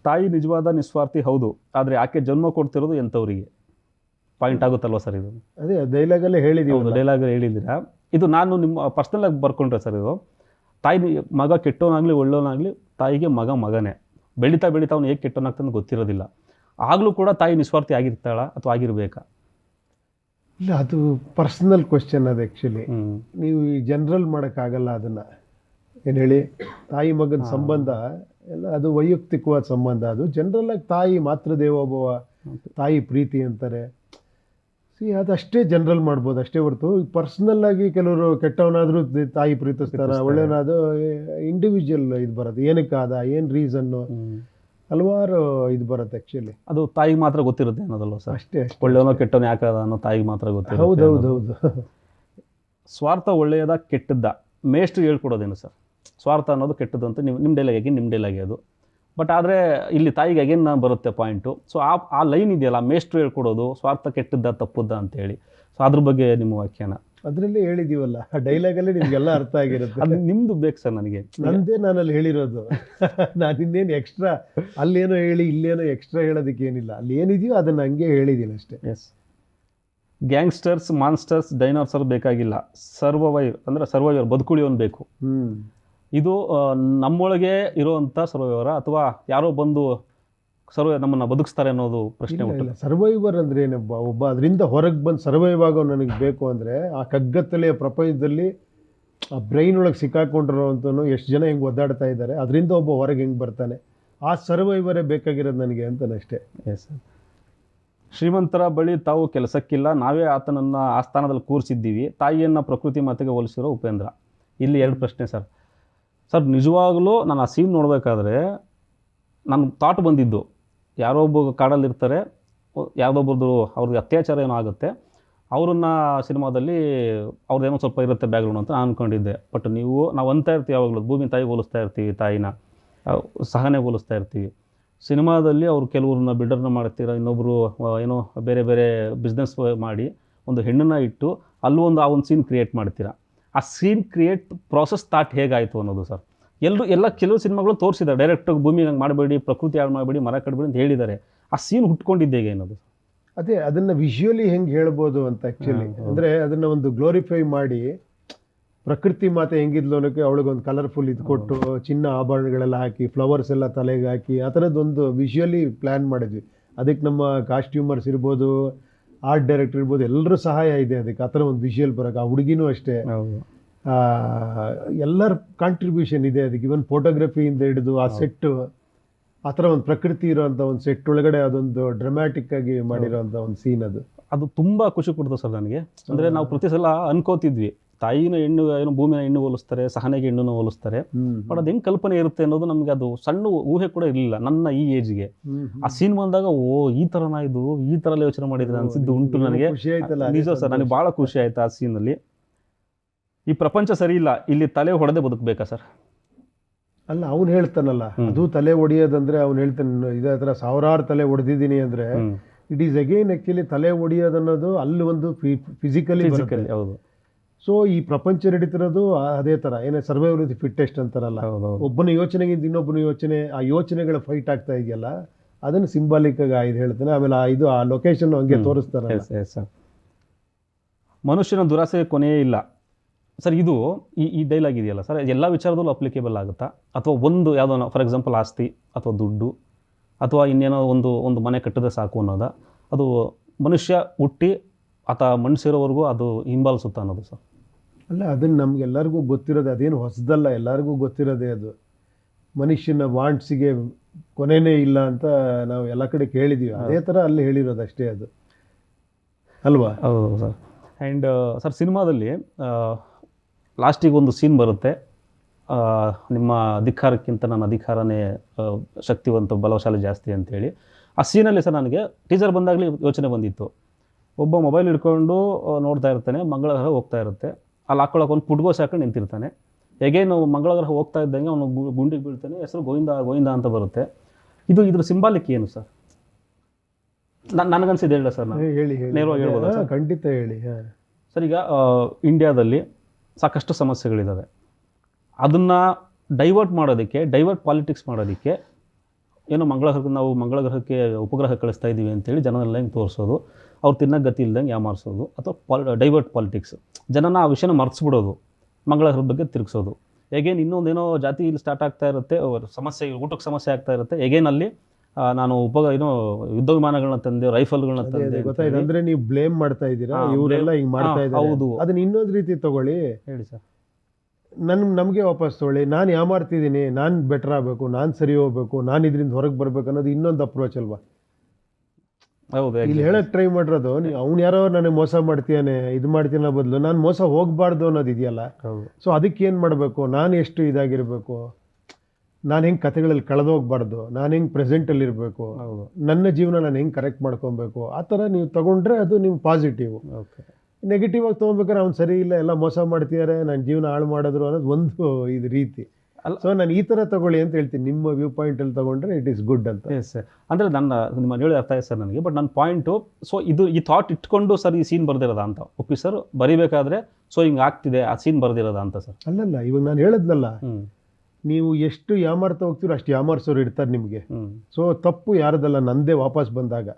ತಾಯಿ ನಿಜವಾದ ನಿಸ್ವಾರ್ಥಿ ಹೌದು, ಆದರೆ ಆಕೆ ಜನ್ಮ ಕೊಡ್ತಿರೋದು ಎಂಥವರಿಗೆ ಪಾಯಿಂಟ್ ಆಗುತ್ತಲ್ವ ಸರ್ ಇದು? ಅದೇ ಡೈಲಾಗಲ್ಲೇ ಹೇಳಿದೀವಿ. ಡೈಲಾಗ್ ಹೇಳಿದ್ದೀರಾ. ಇದು ನಾನು ನಿಮ್ಮ ಪರ್ಸ್ನಲಾಗಿ ಬರ್ಕೊಂಡ್ರೆ ಸರ್, ಇದು ತಾಯಿ ಮಗ ಕೆಟ್ಟವನಾಗಲಿ ಒಳ್ಳೆಯವನಾಗಲಿ ತಾಯಿಗೆ ಮಗನೇ. ಬೆಳೀತಾ ಅವ್ನು ಹೇಗೆ ಕೆಟ್ಟವನಾಗ್ತಾನೆ ಗೊತ್ತಿರೋದಿಲ್ಲ. ಆಗಲೂ ಕೂಡ ತಾಯಿ ನಿಸ್ವಾರ್ಥಿ ಆಗಿರ್ತಾಳ ಅಥವಾ ಆಗಿರಬೇಕಾ? ಇಲ್ಲ, ಅದು ಪರ್ಸನಲ್ ಕ್ವೆಶ್ಚನ್ ಅದು. ಆ್ಯಕ್ಚುಲಿ ನೀವು ಈ ಜನರಲ್ ಮಾಡೋಕ್ಕಾಗಲ್ಲ ಅದನ್ನು. ಏನು ಹೇಳಿ, ತಾಯಿ ಮಗನ ಸಂಬಂಧ ಎಲ್ಲ ಅದು ವೈಯಕ್ತಿಕವಾದ ಸಂಬಂಧ. ಅದು ಜನರಲ್ಲಾಗಿ ತಾಯಿ ಮಾತೃದೇವೋಭವ, ತಾಯಿ ಪ್ರೀತಿ ಅಂತಾರೆ. ಅದಷ್ಟೇ ಜನರಲ್ ಮಾಡ್ಬೋದು ಅಷ್ಟೇ ಹೊರತು ಪರ್ಸ್ನಲ್ ಆಗಿ ಕೆಲವರು ಕೆಟ್ಟವನಾದರೂ ತಾಯಿ ಪ್ರೀತಿಸ್ತಾರ, ಒಳ್ಳೆಯವನಾದರೂ ಇಂಡಿವಿಜುವಲ್ ಇದು ಬರುತ್ತೆ. ಏನಕ್ಕಾದ, ಏನು ರೀಸನ್ನು, ಹಲವಾರು ಇದು ಬರುತ್ತೆ. ಆ್ಯಕ್ಚುಲಿ ಅದು ತಾಯಿಗೆ ಮಾತ್ರ ಗೊತ್ತಿರುತ್ತೆ ಅನ್ನೋದಲ್ವ ಸರ್? ಅಷ್ಟೇ. ಒಳ್ಳೆಯವನೋ ಕೆಟ್ಟವನು ಯಾಕಾದ ಅನ್ನೋ ತಾಯಿಗೆ ಮಾತ್ರ ಗೊತ್ತಿರುತ್ತೆ. ಹೌದೌದೌದು. ಸ್ವಾರ್ಥ ಒಳ್ಳೆಯದ ಕೆಟ್ಟದ್ದ ಮೇಷ್ಟ್ರು ಹೇಳ್ಕೊಡೋದೇನು ಸರ್? ಸ್ವಾರ್ಥ ಅನ್ನೋದು ಕೆಟ್ಟದ್ದು ಅಂತ ನಿಮ್ಮ ಡೈಲಾಗೆ ಅದು. ಬಟ್ ಆದರೆ ಇಲ್ಲಿ ತಾಯಿಗೆ ಅಗೇನ್ ಬರುತ್ತೆ ಪಾಯಿಂಟು. ಸೊ ಆ ಲೈನ್ ಇದೆಯಲ್ಲ, ಮೇಷ್ಟ್ರು ಹೇಳ್ಕೊಡೋದು ಸ್ವಾರ್ಥ ಕೆಟ್ಟದ್ದ ತಪ್ಪುದ್ದ ಅಂತೇಳಿ. ಸೊ ಅದ್ರ ಬಗ್ಗೆ ನಿಮ್ಮ ವ್ಯಾಖ್ಯಾನ? ಅದರಲ್ಲೇ ಹೇಳಿದೀವಲ್ಲ, ಆ ಡೈಲಾಗಲ್ಲೇ ನಿಮಗೆಲ್ಲ ಅರ್ಥ ಆಗಿರುತ್ತೆ. ಅದು ನಿಮ್ಮದು ಬೇಕು ಸರ್ ನನಗೆ. ನಂದೇ ನಾನಲ್ಲಿ ಹೇಳಿರೋದು. ನಾನು ಇನ್ನೇನು ಎಕ್ಸ್ಟ್ರಾ ಅಲ್ಲೇನೋ ಹೇಳಿ ಇಲ್ಲೇನೋ ಎಕ್ಸ್ಟ್ರಾ ಹೇಳೋದಕ್ಕೆ ಏನಿಲ್ಲ. ಅಲ್ಲಿ ಏನಿದೆಯೋ ಅದನ್ನು ಹಂಗೆ ಹೇಳಿದ್ದೀನಿ ಅಷ್ಟೇ. ಎಸ್. ಗ್ಯಾಂಗ್ಸ್ಟರ್ಸ್, ಮಾನ್ಸ್ಟರ್ಸ್, ಡೈನೋಸರ್ ಬೇಕಾಗಿಲ್ಲ. ಸರ್ವೈವರ್ ಬದುಕುಳಿಯೋನು ಬೇಕು. ಇದು ನಮ್ಮೊಳಗೆ ಇರುವಂಥ ಸರ್ವೈವರ ಅಥವಾ ಯಾರೋ ಬಂದು ನಮ್ಮನ್ನು ಬದುಕಿಸ್ತಾರೆ ಅನ್ನೋದು ಪ್ರಶ್ನೆ ಉಂಟು. ಸರ್ವೈವರ್ ಅಂದ್ರೆ ಏನಬ್ಬ? ಒಬ್ಬ ಅದರಿಂದ ಹೊರಗೆ ಬಂದು ಸರ್ವೈವ್ ಆಗೋ ನನಗೆ ಬೇಕು ಅಂದರೆ ಆ ಕಗ್ಗತ್ತಲೆಯ ಪ್ರಪಂಚದಲ್ಲಿ ಆ ಬ್ರೈನ್ ಒಳಗೆ ಸಿಕ್ಕಾಕೊಂಡಿರೋವಂಥನು ಎಷ್ಟು ಜನ ಹೆಂಗೆ ಒದ್ದಾಡ್ತಾ ಇದ್ದಾರೆ, ಅದರಿಂದ ಒಬ್ಬ ಹೊರಗೆ ಹೆಂಗೆ ಬರ್ತಾನೆ, ಆ ಸರ್ವೈವರೇ ಬೇಕಾಗಿರೋದು ನನಗೆ ಅಂತಾನಷ್ಟೇ. Yes sir. ಶ್ರೀಮಂತರ ಬಳಿ ತಾವು ಕೆಲಸಕ್ಕಿಲ್ಲ, ನಾವೇ ಆತನನ್ನು ಆಸ್ಥಾನದಲ್ಲಿ ಕೂರಿಸಿದ್ದೀವಿ. ತಾಯಿಯನ್ನು ಪ್ರಕೃತಿ ಮಾತೆಗೆ ಹೋಲಿಸಿರೋ ಉಪೇಂದ್ರ. ಇಲ್ಲಿ 2 ಪ್ರಶ್ನೆ ಸರ್. ನಿಜವಾಗಲೂ ನಾನು ಆ ಸೀನ್ ನೋಡಬೇಕಾದ್ರೆ ನನ್ನ ಥಾಟ್ ಬಂದಿದ್ದು, ಯಾರೋ ಒಬ್ಬ ಕಾಡಲ್ಲಿರ್ತಾರೆ, ಯಾವುದೊಬ್ಬರದು ಅವ್ರಿಗೆ ಅತ್ಯಾಚಾರ ಏನೋ ಆಗುತ್ತೆ, ಅವರನ್ನು ಸಿನಿಮಾದಲ್ಲಿ ಅವ್ರದ್ದೇನೋ ಸ್ವಲ್ಪ ಇರುತ್ತೆ ಬ್ಯಾಕ್ಗ್ರೌಂಡ್ ಅಂತ ನಾನು ಅಂದ್ಕೊಂಡಿದ್ದೆ. ಬಟ್ ನಾವು ಅಂತ ಇರ್ತೀವಿ ಯಾವಾಗಲೂ, ಭೂಮಿ ತಾಯಿ ಹೋಲಿಸ್ತಾ ಇರ್ತೀವಿ, ತಾಯಿನ ಸಹನೆ ಹೋಲಿಸ್ತಾ ಇರ್ತೀವಿ. ಸಿನಿಮಾದಲ್ಲಿ ಅವರು ಕೆಲವ್ರನ್ನ ಬಿಲ್ಡರ್ನ ಮಾಡ್ತೀರ, ಇನ್ನೊಬ್ಬರು ಏನೋ ಬೇರೆ ಬೇರೆ ಬಿಸ್ನೆಸ್ ಮಾಡಿ ಒಂದು ಹೆಣ್ಣನ್ನು ಇಟ್ಟು ಅಲ್ಲೂ ಆ ಒಂದು ಸೀನ್ ಕ್ರಿಯೇಟ್ ಮಾಡ್ತೀರಾ. ಆ ಸೀನ್ ಕ್ರಿಯೇಟ್ ಪ್ರಾಸೆಸ್ ಸ್ಟಾರ್ಟ್ ಹೇಗಾಯಿತು ಅನ್ನೋದು ಸರ್. ಕೆಲವು ಸಿನಿಮಾಗಳು ತೋರಿಸಿದ್ದಾರೆ, ಡೈರೆಕ್ಟಾಗಿ ಭೂಮಿಗೆ ಹಂಗೆ ಮಾಡಬೇಡಿ, ಪ್ರಕೃತಿ ಹಾಳು ಮಾಡಬೇಡಿ, ಮರ ಕಟ್ಬೇಡಿ ಅಂತ ಹೇಳಿದ್ದಾರೆ. ಆ ಸೀನ್ ಹುಟ್ಕೊಂಡಿದ್ದೆ ಹೇಗೆ ಅನ್ನೋದು? ಅದೇ ಅದನ್ನು ವಿಷುವಲಿ ಹೆಂಗೆ ಹೇಳ್ಬೋದು ಅಂತ. ಆ್ಯಕ್ಚುಲಿ ಅಂದರೆ ಅದನ್ನು ಒಂದು ಗ್ಲೋರಿಫೈ ಮಾಡಿ, ಪ್ರಕೃತಿ ಮಾತೆ ಹೆಂಗಿದ್ಲು ಅನ್ನೋಕ್ಕೆ ಅವಳಿಗೊಂದು ಕಲರ್ಫುಲ್ ಇದು ಕೊಟ್ಟು, ಚಿನ್ನ ಆಭರಣಗಳೆಲ್ಲ ಹಾಕಿ, ಫ್ಲವರ್ಸ್ ಎಲ್ಲ ತಲೆಗೆ ಹಾಕಿ, ಆ ಥರದ್ದೊಂದು ವಿಷುವಲಿ ಪ್ಲ್ಯಾನ್ ಮಾಡಿದ್ವಿ. ಅದಕ್ಕೆ ನಮ್ಮ ಕಾಸ್ಟ್ಯೂಮರ್ಸ್ ಇರ್ಬೋದು, ಆರ್ಟ್ ಡೈರೆಕ್ಟರ್ ಇರ್ಬೋದು, ಎಲ್ಲರೂ ಸಹಾಯ ಇದೆ ಅದಕ್ಕೆ. ಆ ಥರ ಒಂದು ವಿಷುವಲ್ ಬರೋಕ್ಕೆ. ಆ ಹುಡುಗಿನೂ ಅಷ್ಟೇ, ಎಲ್ಲರ ಕಾಂಟ್ರಿಬ್ಯೂಷನ್ ಇದೆ ಅದಕ್ಕೆ. ಇವನ್ ಫೋಟೋಗ್ರಫಿಯಿಂದ ಹಿಡಿದು ಆ ಸೆಟ್ಟು, ಆ ಥರ ಒಂದು ಪ್ರಕೃತಿ ಇರೋವಂಥ ಒಂದು ಸೆಟ್ ಒಳಗಡೆ ಅದೊಂದು ಡ್ರಾಮ್ಯಾಟಿಕ್ ಆಗಿ ಮಾಡಿರೋಂಥ ಒಂದು ಸೀನ್. ಅದು ತುಂಬ ಖುಷಿ ಕೊಡ್ತು ಸರ್ ನನಗೆ. ಅಂದರೆ ನಾವು ಪ್ರತಿ ಸಲ ಅನ್ಕೋತಿದ್ವಿ, ತಾಯಿನ ಹೆಣ್ಣು ಭೂಮಿನ ಹೆಣ್ಣು ಹೋಲಿಸ್ತಾರೆ, ಸಹನೆಗೆ ಹೆಣ್ಣನ್ನು ಹೋಲಿಸ್ತಾರೆ. ಬಟ್ ಅದು ಹೆಂಗೆ ಕಲ್ಪನೆ ಇರುತ್ತೆ ಅನ್ನೋದು ನಮಗೆ ಅದು ಸಣ್ಣ ಊಹೆ ಕೂಡ ಇರಲಿಲ್ಲ ನನ್ನ ಈ ಏಜ್ಗೆ. ಆ ಸೀನ್ ಬಂದಾಗ ಈ ಥರನ ಇದು, ಈ ಥರ ಯೋಚನೆ ಮಾಡಿದ್ರೆ ಅನ್ಸಿದ್ದು ಉಂಟು ನನಗೆ. ನಿಜ ಸರ್, ನನಗೆ ಭಾಳ ಖುಷಿ ಆಯ್ತು ಆ ಸೀನಲ್ಲಿ. ಈ ಪ್ರಪಂಚ ಸರಿ ಇಲ್ಲ, ಇಲ್ಲಿ ತಲೆ ಹೊಡೆದೇ ಬದುಕಬೇಕಾ ಸರ್? ಅಲ್ಲ, ಅವ್ನು ಹೇಳ್ತಾನಲ್ಲ, ಅದು ತಲೆ ಹೊಡೆಯೋದಂದ್ರೆ ಅವ್ನು ಹೇಳ್ತಾನೆ, ಇದೇ ಥರ 1000 ತಲೆ ಹೊಡೆದಿದ್ದೀನಿ ಅಂದರೆ ಇಟ್ ಈಸ್ ಅಗೇನ್ ಆ್ಯಕ್ಚುಲಿ ತಲೆ ಹೊಡೆಯೋದನ್ನೋದು ಅಲ್ಲಿ ಒಂದು ಫಿಸಿಕಲಿ. ಹೌದು. ಸೊ ಈ ಪ್ರಪಂಚ ನಡೀತಿರೋದು ಅದೇ ಥರ, ಏನೇ ಸರ್ವೈವಲ್ ವಿತ್ ಫಿಟ್ಟೆಸ್ಟ್ ಅಂತಾರಲ್ಲ, ಒಬ್ಬನ ಯೋಚನೆಗಿಂತ ಇನ್ನೊಬ್ಬನ ಯೋಚನೆ, ಆ ಯೋಚನೆಗಳ ಫೈಟ್ ಆಗ್ತಾ ಇದೆಯಲ್ಲ, ಅದನ್ನು ಸಿಂಬಾಲಿಕ್ ಆಗಿ ಇದು ಹೇಳ್ತಾನೆ. ಆಮೇಲೆ ಆ ಲೊಕೇಶನ್ ಹಂಗೆ ತೋರಿಸ್ತಾರೆ. ಮನುಷ್ಯನ ದುರಾಸೆಗೆ ಕೊನೆಯೇ ಇಲ್ಲ ಸರ್. ಇದು ಈ ಡೈಲಾಗ್ ಇದೆಯಲ್ಲ ಸರ್, ಎಲ್ಲ ವಿಚಾರದಲ್ಲೂ ಅಪ್ಲಿಕೇಬಲ್ ಆಗುತ್ತಾ? ಅಥವಾ ಒಂದು ಯಾವುದೋ ಫಾರ್ ಎಕ್ಸಾಂಪಲ್ ಆಸ್ತಿ ಅಥವಾ ದುಡ್ಡು ಅಥವಾ ಇನ್ನೇನೋ ಒಂದು ಮನೆ ಕಟ್ಟಿದ್ರೆ ಸಾಕು ಅನ್ನೋದ, ಅದು ಮನುಷ್ಯ ಹುಟ್ಟಿ ಆತ ಮಣ್ಣು ಸೇರೋವರೆಗೂ ಅದು ಹಿಂಬಾಲಿಸುತ್ತಾ ಅನ್ನೋದು ಸರ್? ಅಲ್ಲ ಅದನ್ನು ನಮ್ಗೆಲ್ಲರಿಗೂ ಗೊತ್ತಿರೋದು, ಅದೇನು ಹೊಸದಲ್ಲ, ಎಲ್ಲರಿಗೂ ಗೊತ್ತಿರೋದೇ ಅದು. ಮನುಷ್ಯನ ವಾಂಟ್ಸಿಗೆ ಕೊನೆನೇ ಇಲ್ಲ ಅಂತ ನಾವು ಎಲ್ಲ ಕಡೆ ಕೇಳಿದ್ದೀವಿ. ಅದೇ ಥರ ಅಲ್ಲಿ ಹೇಳಿರೋದು ಅಷ್ಟೇ ಅದು ಅಲ್ವಾ? ಹೌದು ಸರ್. ಆ್ಯಂಡ್ ಸರ್ ಸಿನಿಮಾದಲ್ಲಿ ಲಾಸ್ಟಿಗೆ ಒಂದು ಸೀನ್ ಬರುತ್ತೆ, ನಿಮ್ಮ ಅಧಿಕಾರಕ್ಕಿಂತ ನನ್ನ ಅಧಿಕಾರನೇ ಶಕ್ತಿವಂತ ಬಲಶಾಲಿ ಜಾಸ್ತಿ ಅಂತೇಳಿ. ಆ ಸೀನಲ್ಲಿ ಸರ್ ನನಗೆ ಟೀಚರ್ ಬಂದಾಗಲೇ ಯೋಚನೆ ಬಂದಿತ್ತು, ಒಬ್ಬ ಮೊಬೈಲ್ ಹಿಡ್ಕೊಂಡು ನೋಡ್ತಾ ಇರ್ತಾನೆ, ಮಂಗಳ ಗ್ರಹ ಹೋಗ್ತಾ ಇರುತ್ತೆ, ಅಲ್ಲಿ ಹಾಕೊಳ್ಳೋಕೆ ಒಂದು ಪುಟ್ಗೋಸ್ ಹಾಕೊಂಡು ನಿಂತಿರ್ತಾನೆ. ಹೇಗೇನು ಮಂಗಳ ಗ್ರಹ ಹೋಗ್ತಾ ಇದ್ದಂಗೆ ಅವನು ಗುಂಡಿಗೆ ಬೀಳ್ತಾನೆ, ಹೆಸರು ಗೋವಿಂದ ಗೋವಿಂದ ಅಂತ ಬರುತ್ತೆ. ಇದ್ರ ಸಿಂಬಾಲಿಕ್ ಏನು ಸರ್? ನನಗನ್ಸಿದ್ದು ಹೇಳ ಸರ್, ನಾನು ಹೇಳಿ ನೇರವಾಗಿ ಹೇಳ್ಬೋದಾ ಸರ್? ಖಂಡಿತ ಹೇಳಿ. ಸರ್, ಈಗ ಇಂಡಿಯಾದಲ್ಲಿ ಸಾಕಷ್ಟು ಸಮಸ್ಯೆಗಳಿದ್ದಾವೆ. ಅದನ್ನು ಡೈವರ್ಟ್ ಮಾಡೋದಕ್ಕೆ, ಡೈವರ್ಟ್ ಪಾಲಿಟಿಕ್ಸ್ ಮಾಡೋದಕ್ಕೆ ಏನೋ ನಾವು ಮಂಗಳ ಗ್ರಹಕ್ಕೆ ಉಪಗ್ರಹ ಕಳಿಸ್ತಾ ಇದ್ದೀವಿ ಅಂತೇಳಿ ಜನನೆಲ್ಲ ಹಿಂಗೆ ತೋರಿಸೋದು, ಅವ್ರು ತಿನ್ನೋಕ್ಕೆ ಗತಿ ಇಲ್ದಂಗೆ ಯಾಮಾರಿಸೋದು, ಅಥವಾ ಡೈವರ್ಟ್ ಪಾಲಿಟಿಕ್ಸ್, ಜನನ ಆ ವಿಷಯನ ಮರೆಸ್ಬಿಡೋದು, ಮಂಗಳ ಗ್ರಹದ ಬಗ್ಗೆ ತಿರುಗಿಸೋದು. ಹೇಗೇನು ಇನ್ನೊಂದೇನೋ ಜಾತಿ ಇಲ್ಲಿ ಸ್ಟಾರ್ಟ್ ಆಗ್ತಾ ಇರುತ್ತೆ, ಸಮಸ್ಯೆ, ಊಟಕ್ಕೆ ಸಮಸ್ಯೆ ಆಗ್ತಾ ಇರುತ್ತೆ, ಹೇಗೇನು ಅಲ್ಲಿ ನಾನು ಯುದ್ಧ ವಿಮಾನಗಳನ್ನ ತಂದೆ, ರೈಫಲ್ಗಳನ್ನ ತಂದೆ. ಗೊತ್ತಾಯ್ತು. ಅಂದ್ರೆ ನೀವು ಬ್ಲೇಮ್ ಮಾಡ್ತಾ ಇದ್ದೀರಾ, ಇವರೆಲ್ಲ ಹಿಂಗೆ ಮಾಡ್ತಾ ಇದ್ದಾರೆ. ಹೌದು. ಅದನ್ನ ಇನ್ನೊಂದು ರೀತಿ ತಗೊಳ್ಳಿ. ಹೇಳಿ ಸರ್. ನಮಗೆ ವಾಪಸ್ ತೊಗೊಳ್ಳಿ. ನಾನು ಯಾಮಾರ್ತಿದ್ದೀನಿ, ನಾನು ಬೆಟರ್ ಆಗಬೇಕು, ನಾನು ಸರಿ ಹೋಗ್ಬೇಕು, ನಾನು ಇದರಿಂದ ಹೊರಗೆ ಬರ್ಬೇಕು ಅನ್ನೋದು ಇನ್ನೊಂದು ಅಪ್ರೋಚ್ ಅಲ್ವಾ? ಹೌದು. ಇಲ್ಲಿ ಹೇಳಕ್ ಟ್ರೈ ಮಾಡಿರೋದು, ಅವ್ನು ಯಾರೋ ನನಗೆ ಮೋಸ ಮಾಡ್ತೀಯಾನೆ, ಇದು ಮಾಡ್ತೀನ ಬದಲು ನಾನು ಮೋಸ ಹೋಗಬಾರ್ದು ಅನ್ನೋದು ಇದೆಯಲ್ಲ. ಸೊ ಅದಕ್ಕೆ ಏನು ಮಾಡಬೇಕು, ನಾನು ಎಷ್ಟು ಇದಾಗಿರಬೇಕು, ನಾನು ಹೆಂಗೆ ಕಥೆಗಳಲ್ಲಿ ಕಳೆದೋಗ್ಬಾರ್ದು, ನಾನು ಹೆಂಗೆ ಪ್ರೆಸೆಂಟಲ್ಲಿ ಇರಬೇಕು, ನನ್ನ ಜೀವನ ನಾನು ಹೆಂಗೆ ಕರೆಕ್ಟ್ ಮಾಡ್ಕೊಬೇಕು, ಆ ಥರ ನೀವು ತಗೊಂಡ್ರೆ ಅದು ನೀವು ಪಾಸಿಟಿವ್. ನೆಗೆಟಿವ್ ಆಗಿ ತೊಗೊಬೇಕಾದ್ರೆ ಅವ್ನು ಸರಿ ಇಲ್ಲ, ಎಲ್ಲ ಮೋಸ ಮಾಡ್ತಿದ್ದಾರೆ, ನನ್ನ ಜೀವನ ಹಾಳು ಮಾಡಿದ್ರು ಅನ್ನೋದು ಒಂದು ಇದು ರೀತಿ. ಸೊ ನಾನು ಈ ಥರ ತಗೊಳ್ಳಿ ಅಂತ ಹೇಳ್ತೀನಿ. ನಿಮ್ಮ ವ್ಯೂ ಪಾಯಿಂಟಲ್ಲಿ ತೊಗೊಂಡ್ರೆ ಇಟ್ ಈಸ್ ಗುಡ್ ಅಂತ. Yes sir. ಅಂದರೆ ನಿಮ್ಮ ಹೇಳಿ ಅರ್ಥ ಆಯ್ತು ಸರ್ ನನಗೆ. ಬಟ್ ನನ್ನ ಪಾಯಿಂಟು, ಸೊ ಈ ಥಾಟ್ ಇಟ್ಕೊಂಡು ಸರ್ ಈ ಸೀನ್ ಬರ್ದಿರೋದ ಅಂತ ಒಪ್ಪಿ ಸರ್, ಬರಿಬೇಕಾದ್ರೆ ಸೊ ಹಿಂಗೆ ಆಗ್ತಿದೆ, ಆ ಸೀನ್ ಬರ್ದಿರೋದ ಅಂತ ಸರ್? ಅಲ್ಲಲ್ಲ, ಇವಾಗ ನಾನು ಹೇಳಿದ್ನಲ್ಲ, ನೀವು ಎಷ್ಟು ಯಾಮಾರ್ತಾ ಹೋಗ್ತೀರೋ ಅಷ್ಟು ಯಾಮಾರ್ಸೋರು ಇರ್ತಾರೆ ನಿಮಗೆ. ಸೊ ತಪ್ಪು ಯಾರದಲ್ಲ, ನಂದೇ ವಾಪಸ್ ಬಂದಾಗ.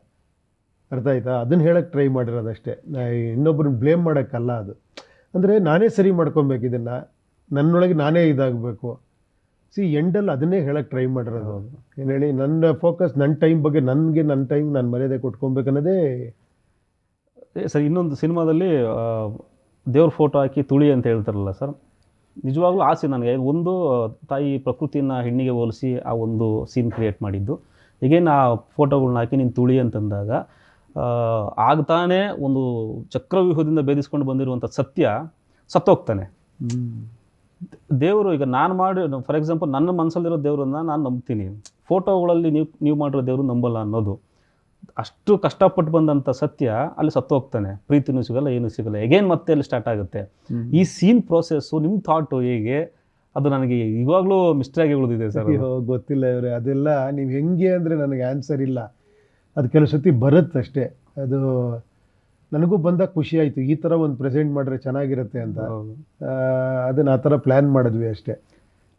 ಅರ್ಥ ಆಯ್ತಾ? ಅದನ್ನು ಹೇಳಕ್ಕೆ ಟ್ರೈ ಮಾಡಿರೋದಷ್ಟೇ, ಇನ್ನೊಬ್ಬರನ್ನ ಬ್ಲೇಮ್ ಮಾಡೋಕ್ಕಲ್ಲ. ಅದು ಅಂದರೆ ನಾನೇ ಸರಿ ಮಾಡ್ಕೊಬೇಕು, ಇದನ್ನು ನನ್ನೊಳಗೆ ನಾನೇ ಇದಾಗಬೇಕು. ಎಂಡಲ್ಲಿ ಅದನ್ನೇ ಹೇಳಕ್ಕೆ ಟ್ರೈ ಮಾಡಿರೋದು. ಏನು ಹೇಳಿ, ನನ್ನ ಫೋಕಸ್ ನನ್ನ ಟೈಮ್ ಬಗ್ಗೆ, ನನ್ನ ಟೈಮ್ ನಾನು ಮರ್ಯಾದೆ ಕೊಟ್ಕೊಬೇಕನ್ನೋದೇ ಸರ್. ಇನ್ನೊಂದು ಸಿನಿಮಾದಲ್ಲಿ ದೇವ್ರ ಫೋಟೋ ಹಾಕಿ ತುಳಿ ಅಂತ ಹೇಳ್ತಾರಲ್ಲ ಸರ್, ನಿಜವಾಗ್ಲೂ ಆಸೆ ನನಗೆ. ಒಂದು ತಾಯಿ ಪ್ರಕೃತಿಯನ್ನು ಹೆಣ್ಣಿಗೆ ಹೋಲಿಸಿ ಆ ಒಂದು ಸೀನ್ ಕ್ರಿಯೇಟ್ ಮಾಡಿದ್ದು. ಈಗೇನು ಆ ಫೋಟೋಗಳ್ನ ಹಾಕಿ ನೀನು ತುಳಿ ಅಂತಂದಾಗ ಆಗ್ತಾನೆ ಒಂದು ಚಕ್ರವ್ಯೂಹದಿಂದ ಭೇದಿಸ್ಕೊಂಡು ಬಂದಿರುವಂಥ ಸತ್ಯ ಸತ್ತೋಗ್ತಾನೆ. ದೇವರು, ಈಗ ನಾನು ಮಾಡಿ, ಫಾರ್ ಎಕ್ಸಾಂಪಲ್ ನನ್ನ ಮನಸ್ಸಲ್ಲಿರೋ ದೇವರನ್ನ ನಾನು ನಂಬ್ತೀನಿ, ಫೋಟೋಗಳಲ್ಲಿ ನೀವು ಮಾಡಿರೋ ದೇವರು ನಂಬಲ್ಲ ಅನ್ನೋದು. ಅಷ್ಟು ಕಷ್ಟಪಟ್ಟು ಬಂದಂಥ ಸತ್ಯ ಅಲ್ಲಿ ಸತ್ತೋಗ್ತಾನೆ, ಪ್ರೀತಿನೂ ಸಿಗಲ್ಲ, ಏನೂ ಸಿಗಲ್ಲ. ಎಗೇನ್ ಮತ್ತೆ ಅಲ್ಲಿ ಸ್ಟಾರ್ಟ್ ಆಗುತ್ತೆ. ಈ ಸೀನ್ ಪ್ರೋಸೆಸ್ಸು, ನಿಮ್ಮ ಥಾಟು ಹೇಗೆ, ಅದು ನನಗೆ ಇವಾಗಲೂ ಮಿಸ್ಟರಿ ಆಗಿ ಉಳಿದಿದೆ ಸರ್. ಗೊತ್ತಿಲ್ಲ ಇವರೇ, ಅದೆಲ್ಲ ನೀವು ಹೆಂಗೆ ಅಂದರೆ ನನಗೆ ಆನ್ಸರ್ ಇಲ್ಲ. ಅದು ಕೆಲವು ಸತಿ ಬರುತ್ತಷ್ಟೇ. ಅದು ನನಗೂ ಬಂದಾಗ ಖುಷಿ ಆಯಿತು, ಈ ಥರ ಒಂದು ಪ್ರೆಸೆಂಟ್ ಮಾಡಿದ್ರೆ ಚೆನ್ನಾಗಿರುತ್ತೆ ಅಂತ. ಅದನ್ನು ಆ ಥರ ಪ್ಲ್ಯಾನ್ ಮಾಡಿದ್ವಿ ಅಷ್ಟೇ.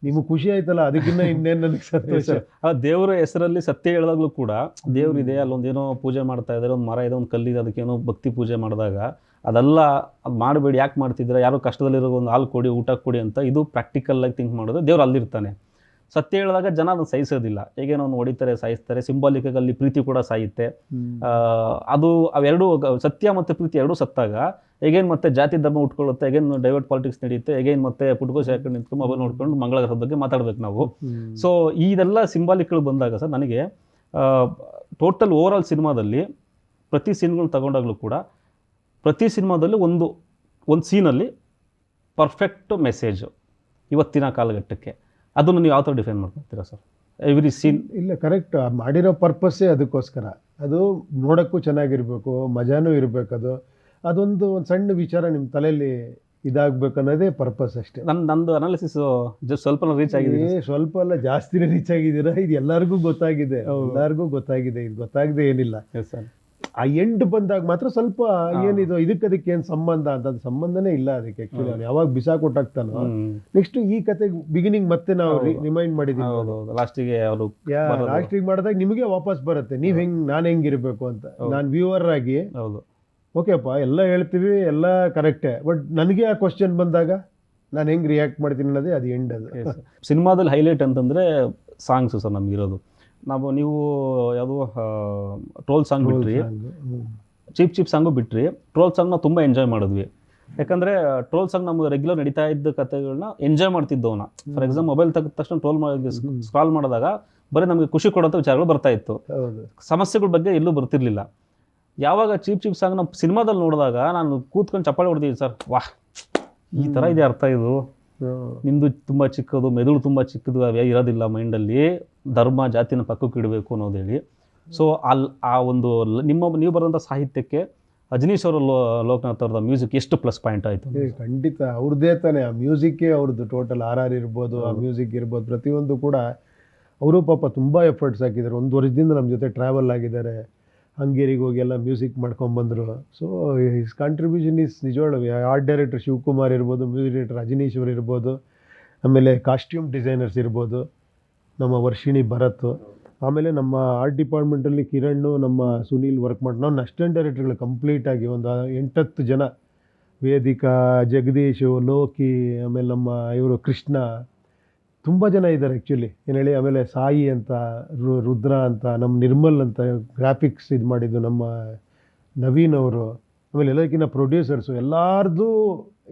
ನಿಮಗೆ ಖುಷಿ ಆಯ್ತಲ್ಲ, ಅದಕ್ಕಿಂತ ಇನ್ನೇನು ನನಗೆ ಸಂತೋಷ. ದೇವರ ಹೆಸರಲ್ಲಿ ಸತ್ಯ ಹೇಳಿದಾಗಲೂ ಕೂಡ, ದೇವರಿದೆ, ಅಲ್ಲೊಂದೇನೋ ಪೂಜೆ ಮಾಡ್ತಾ ಇದ್ದಾರೆ, ಒಂದು ಮರ ಇದೆ, ಒಂದು ಕಲ್ಲಿದೆ, ಅದಕ್ಕೇನೋ ಭಕ್ತಿ ಪೂಜೆ ಮಾಡಿದಾಗ ಅದೆಲ್ಲ ಅದು ಮಾಡಬೇಡಿ, ಯಾಕೆ ಮಾಡ್ತಿದ್ದೀರಾ, ಯಾರೋ ಕಷ್ಟದಲ್ಲಿರೋ ಒಂದು ಹಾಲು ಕೊಡಿ, ಊಟ ಕೊಡಿ ಅಂತ, ಇದು ಪ್ರಾಕ್ಟಿಕಲ್ಲಾಗಿ ಥಿಂಕ್ ಮಾಡೋದು. ದೇವ್ರು ಅಲ್ಲಿರ್ತಾನೆ. ಸತ್ಯ ಹೇಳಿದಾಗ ಜನ ಅದನ್ನು ಸಹಿಸೋದಿಲ್ಲ, ಹೇಗೇನೋ ಅವ್ನು ಹೊಡಿತಾರೆ, ಸಾಯಿಸ್ತಾರೆ. ಸಿಂಬಾಲಿಕಲ್ಲಿ ಪ್ರೀತಿ ಕೂಡ ಸಾಯುತ್ತೆ. ಅದು ಅವೆರಡು, ಸತ್ಯ ಮತ್ತು ಪ್ರೀತಿ ಎರಡೂ ಸತ್ತಾಗ ಹೇಗೇನು ಮತ್ತೆ ಜಾತಿ ಧರ್ಮ ಉಟ್ಕೊಳ್ಳುತ್ತೆ, ಹೇಗೇನು ಡೈವರ್ಟ್ ಪಾಲಿಟಿಕ್ಸ್ ನಡೆಯುತ್ತೆ, ಹೇಗೇನು ಮತ್ತೆ ಪುಟ್ಕೋಸಿ ಹಾಕೊಂಡು ನಿಂತ್ಕೊಂಡು ಮೊಬೈಲ್ ನೋಡ್ಕೊಂಡು ಮಂಗಳ ಗ್ರಹದ ಬಗ್ಗೆ ಮಾತಾಡ್ಬೇಕು ನಾವು. ಸೊ ಇದೆಲ್ಲ ಸಿಂಬಾಲಿಕ್ಗಳು ಬಂದಾಗ ಸರ್, ನನಗೆ ಟೋಟಲ್ ಓವರ್ ಆಲ್ ಸಿನಿಮಾದಲ್ಲಿ ಪ್ರತಿ ಸೀನ್ಗಳನ್ನ ತಗೊಂಡಾಗಲೂ ಕೂಡ, ಪ್ರತಿ ಸಿನಿಮಾದಲ್ಲಿ ಒಂದು ಸೀನಲ್ಲಿ ಪರ್ಫೆಕ್ಟ್ ಮೆಸೇಜು ಇವತ್ತಿನ ಕಾಲಘಟ್ಟಕ್ಕೆ. ಅದನ್ನು ನೀವು ಯಾವ ಥರ ಡಿಫೈನ್ ಮಾಡ್ಕೊಳ್ತೀರಾ ಸರ್? ಎವ್ರಿ ಸೀನ್ ಇಲ್ಲ, ಕರೆಕ್ಟ್. ಮಾಡಿರೋ ಪರ್ಪಸ್ಸೇ ಅದಕ್ಕೋಸ್ಕರ. ಅದು ನೋಡೋಕ್ಕೂ ಚೆನ್ನಾಗಿರಬೇಕು, ಮಜಾನೂ ಇರಬೇಕು. ಅದೊಂದು ಸಣ್ಣ ವಿಚಾರ ನಿಮ್ಮ ತಲೆಯಲ್ಲಿ ಇದಾಗಬೇಕು ಅನ್ನೋದೇ ಪರ್ಪಸ್ ಅಷ್ಟೇ. ನಂದು ಅನಾಲಿಸಿಸ್ ಜಸ್ಟ್ ಸ್ವಲ್ಪ ರೀಚ್ ಆಗಿದೆ. ಸ್ವಲ್ಪ ಅಲ್ಲ, ಜಾಸ್ತಿನೇ ರೀಚ್ ಆಗಿದ್ದೀರಾ. ಇದು ಎಲ್ಲರಿಗೂ ಗೊತ್ತಾಗಿದೆ, ಇದು ಗೊತ್ತಾಗದೆ ಏನಿಲ್ಲ. ಆ ಎಂಡ್ ಬಂದಾಗ ಮಾತ್ರ ಸ್ವಲ್ಪ ಏನಿದು, ಇದಕ್ಕೆ ಏನು ಸಂಬಂಧ ಅಂತ, ಅದು ಸಂಬಂಧನೇ ಇಲ್ಲ ಅದಕ್ಕೆ. ಆ್ಯಕ್ಚುಲಿ ಅವ್ನು ಯಾವಾಗ ಬಿಸಾಕೊಟ್ಟಾಗ್ತಾನೋ, ನೆಕ್ಸ್ಟ್ ಈ ಕತೆ ಬಿಗಿನಿಂಗ್ ಮತ್ತೆ ನಾವು ರಿಮೈಂಡ್ ಮಾಡಿದ್ದೀವಿ. ಲಾಸ್ಟಿಗೆ ಮಾಡಿದಾಗ ನಿಮಗೆ ವಾಪಸ್ ಬರುತ್ತೆ, ನಾನು ಹೆಂಗಿರ್ಬೇಕು ಅಂತ. ನಾನು ವ್ಯೂವರ್ ಆಗಿ ಓಕೆಪ್ಪ ಎಲ್ಲ ಹೇಳ್ತೀವಿ, ಎಲ್ಲ ಕರೆಕ್ಟೇ, ಬಟ್ ನನಗೆ ಆ ಕ್ವಶನ್ ಬಂದಾಗ ನಾನು ಹೆಂಗೆ ರಿಯಾಕ್ಟ್ ಮಾಡ್ತೀನಿ ಅನ್ನೋದೇ ಅದು ಎಂಡ್. ಅದು ಸಿನಿಮಾದಲ್ಲಿ ಹೈಲೈಟ್ ಅಂತಂದರೆ ಸಾಂಗ್ಸು ಸರ್ ನಮಗಿರೋದು. ನೀವು ಯಾವುದೋ ಟ್ರೋಲ್ ಸಾಂಗ್ ಬಿಟ್ರಿ, ಚೀಪ್ ಸಾಂಗು ಬಿಟ್ರಿ, ಟ್ರೋಲ್ ಸಾಂಗ್ ನಾವು ತುಂಬ ಎಂಜಾಯ್ ಮಾಡಿದ್ವಿ. ಯಾಕಂದರೆ ಟ್ರೋಲ್ ಸಾಂಗ್ ನಮ್ಗೆ ರೆಗ್ಯುಲರ್ ನಡೀತಾ ಇದ್ದ ಕಥೆಗಳನ್ನ ಎಂಜಾಯ್ ಮಾಡ್ತಿದ್ದವು ನಾವು. ಫಾರ್ ಎಕ್ಸಾಂಪಲ್ ಮೊಬೈಲ್ ತೆಗೆದ ತಕ್ಷಣ ಟ್ರೋಲ್ ಮಾಡಿ ಸ್ಕ್ರಾಲ್ ಮಾಡಿದಾಗ ಬರೀ ನಮಗೆ ಖುಷಿ ಕೊಡೋಂಥ ವಿಚಾರಗಳು ಬರ್ತಾ ಇತ್ತು, ಹೌದು. ಸಮಸ್ಯೆಗಳ ಬಗ್ಗೆ ಎಲ್ಲೂ ಬರ್ತಿರ್ಲಿಲ್ಲ. ಯಾವಾಗ ಚೀಪ್ ಸಾಂಗ್ ನಮ್ಮ ಸಿನಿಮಾದಲ್ಲಿ ನೋಡಿದಾಗ ನಾನು ಕೂತ್ಕೊಂಡು ಚಪ್ಪಾಳೆ ಹೊಡೆದಿದ್ದೆ, ಸರ್ ವಾಹ್ ಈ ಥರ ಇದೆ ಅರ್ಥ, ಇದು ನಿಂದು ತುಂಬ ಚಿಕ್ಕದು, ಮೆದುಳು ತುಂಬ ಚಿಕ್ಕದು, ಅವೇ ಇರೋದಿಲ್ಲ ಮೈಂಡಲ್ಲಿ, ಧರ್ಮ ಜಾತಿನ ಪಕ್ಕಕ್ಕೆ ಇಡಬೇಕು ಅನ್ನೋದು ಹೇಳಿ. ಸೊ ಆ ಒಂದು ನೀವು ಬರೋಂಥ ಸಾಹಿತ್ಯಕ್ಕೆ ಅಜನೀಶ್ ಅವರ ಲೋಕನಾಥ್ ಅವ್ರದ ಮ್ಯೂಸಿಕ್ ಎಷ್ಟು ಪ್ಲಸ್ ಪಾಯಿಂಟ್ ಆಯಿತು? ಖಂಡಿತ ಅವ್ರದ್ದೇ ತಾನೆ ಆ ಮ್ಯೂಸಿಕ್ಕೇ ಅವ್ರದ್ದು ಟೋಟಲ್ RR ಇರ್ಬೋದು, ಆ ಮ್ಯೂಸಿಕ್ ಇರ್ಬೋದು, ಪ್ರತಿಯೊಂದು ಕೂಡ ಅವರು ಪಾಪ ತುಂಬ ಎಫರ್ಟ್ಸ್ ಹಾಕಿದ್ದಾರೆ. 1 ವರ್ಷದಿಂದ ನಮ್ಮ ಜೊತೆ ಟ್ರಾವೆಲ್ ಆಗಿದ್ದಾರೆ, ಹಂಗೇರಿಗೆ ಹೋಗಿ ಎಲ್ಲ ಮ್ಯೂಸಿಕ್ ಮಾಡ್ಕೊಂಬಂದರು. ಸೊ ಹಿಸ್ ಕಾಂಟ್ರಿಬ್ಯೂಷನ್ ಈಸ್ ನಿಜವಾಗ್ಲೂ. ಆರ್ಟ್ ಡೈರೆಕ್ಟರ್ ಶಿವಕುಮಾರ್ ಇರ್ಬೋದು, ಮ್ಯೂಸಿಕ್ ಡೈರೆಕ್ಟರ್ ಅಜನೀಶ್ ಅವರು ಇರ್ಬೋದು, ಆಮೇಲೆ ಕಾಸ್ಟ್ಯೂಮ್ ಡಿಸೈನರ್ಸ್ ಇರ್ಬೋದು ನಮ್ಮ ವರ್ಷಿಣಿ ಭರತ್, ಆಮೇಲೆ ನಮ್ಮ ಆರ್ಟ್ ಡಿಪಾರ್ಟ್ಮೆಂಟಲ್ಲಿ ಕಿರಣ್, ನಮ್ಮ ಸುನೀಲ್ ವರ್ಕ್ ಮಾಡಿ, ನಾವು ಅಸಿಸ್ಟೆಂಟ್ ಡೈರೆಕ್ಟರ್ಗಳು ಕಂಪ್ಲೀಟಾಗಿ ಒಂದು 8-10 ಜನ, ವೇದಿಕಾ, ಜಗದೀಶು, ಲೋಕಿ, ಆಮೇಲೆ ನಮ್ಮ ಇವರು ಕೃಷ್ಣ, ತುಂಬ ಜನ ಇದ್ದಾರೆ ಆ್ಯಕ್ಚುಲಿ ಏನು ಹೇಳಿ. ಆಮೇಲೆ ಸಾಯಿ ಅಂತ, ರುದ್ರ ಅಂತ, ನಮ್ಮ ನಿರ್ಮಲ್ ಅಂತ ಗ್ರಾಫಿಕ್ಸ್ ಇದು ಮಾಡಿದ್ದು ನಮ್ಮ ನವೀನ್ ಅವರು, ಆಮೇಲೆ ಎಲ್ಲಕ್ಕಿಂತ ಪ್ರೊಡ್ಯೂಸರ್ಸು ಎಲ್ಲಾರ್ದು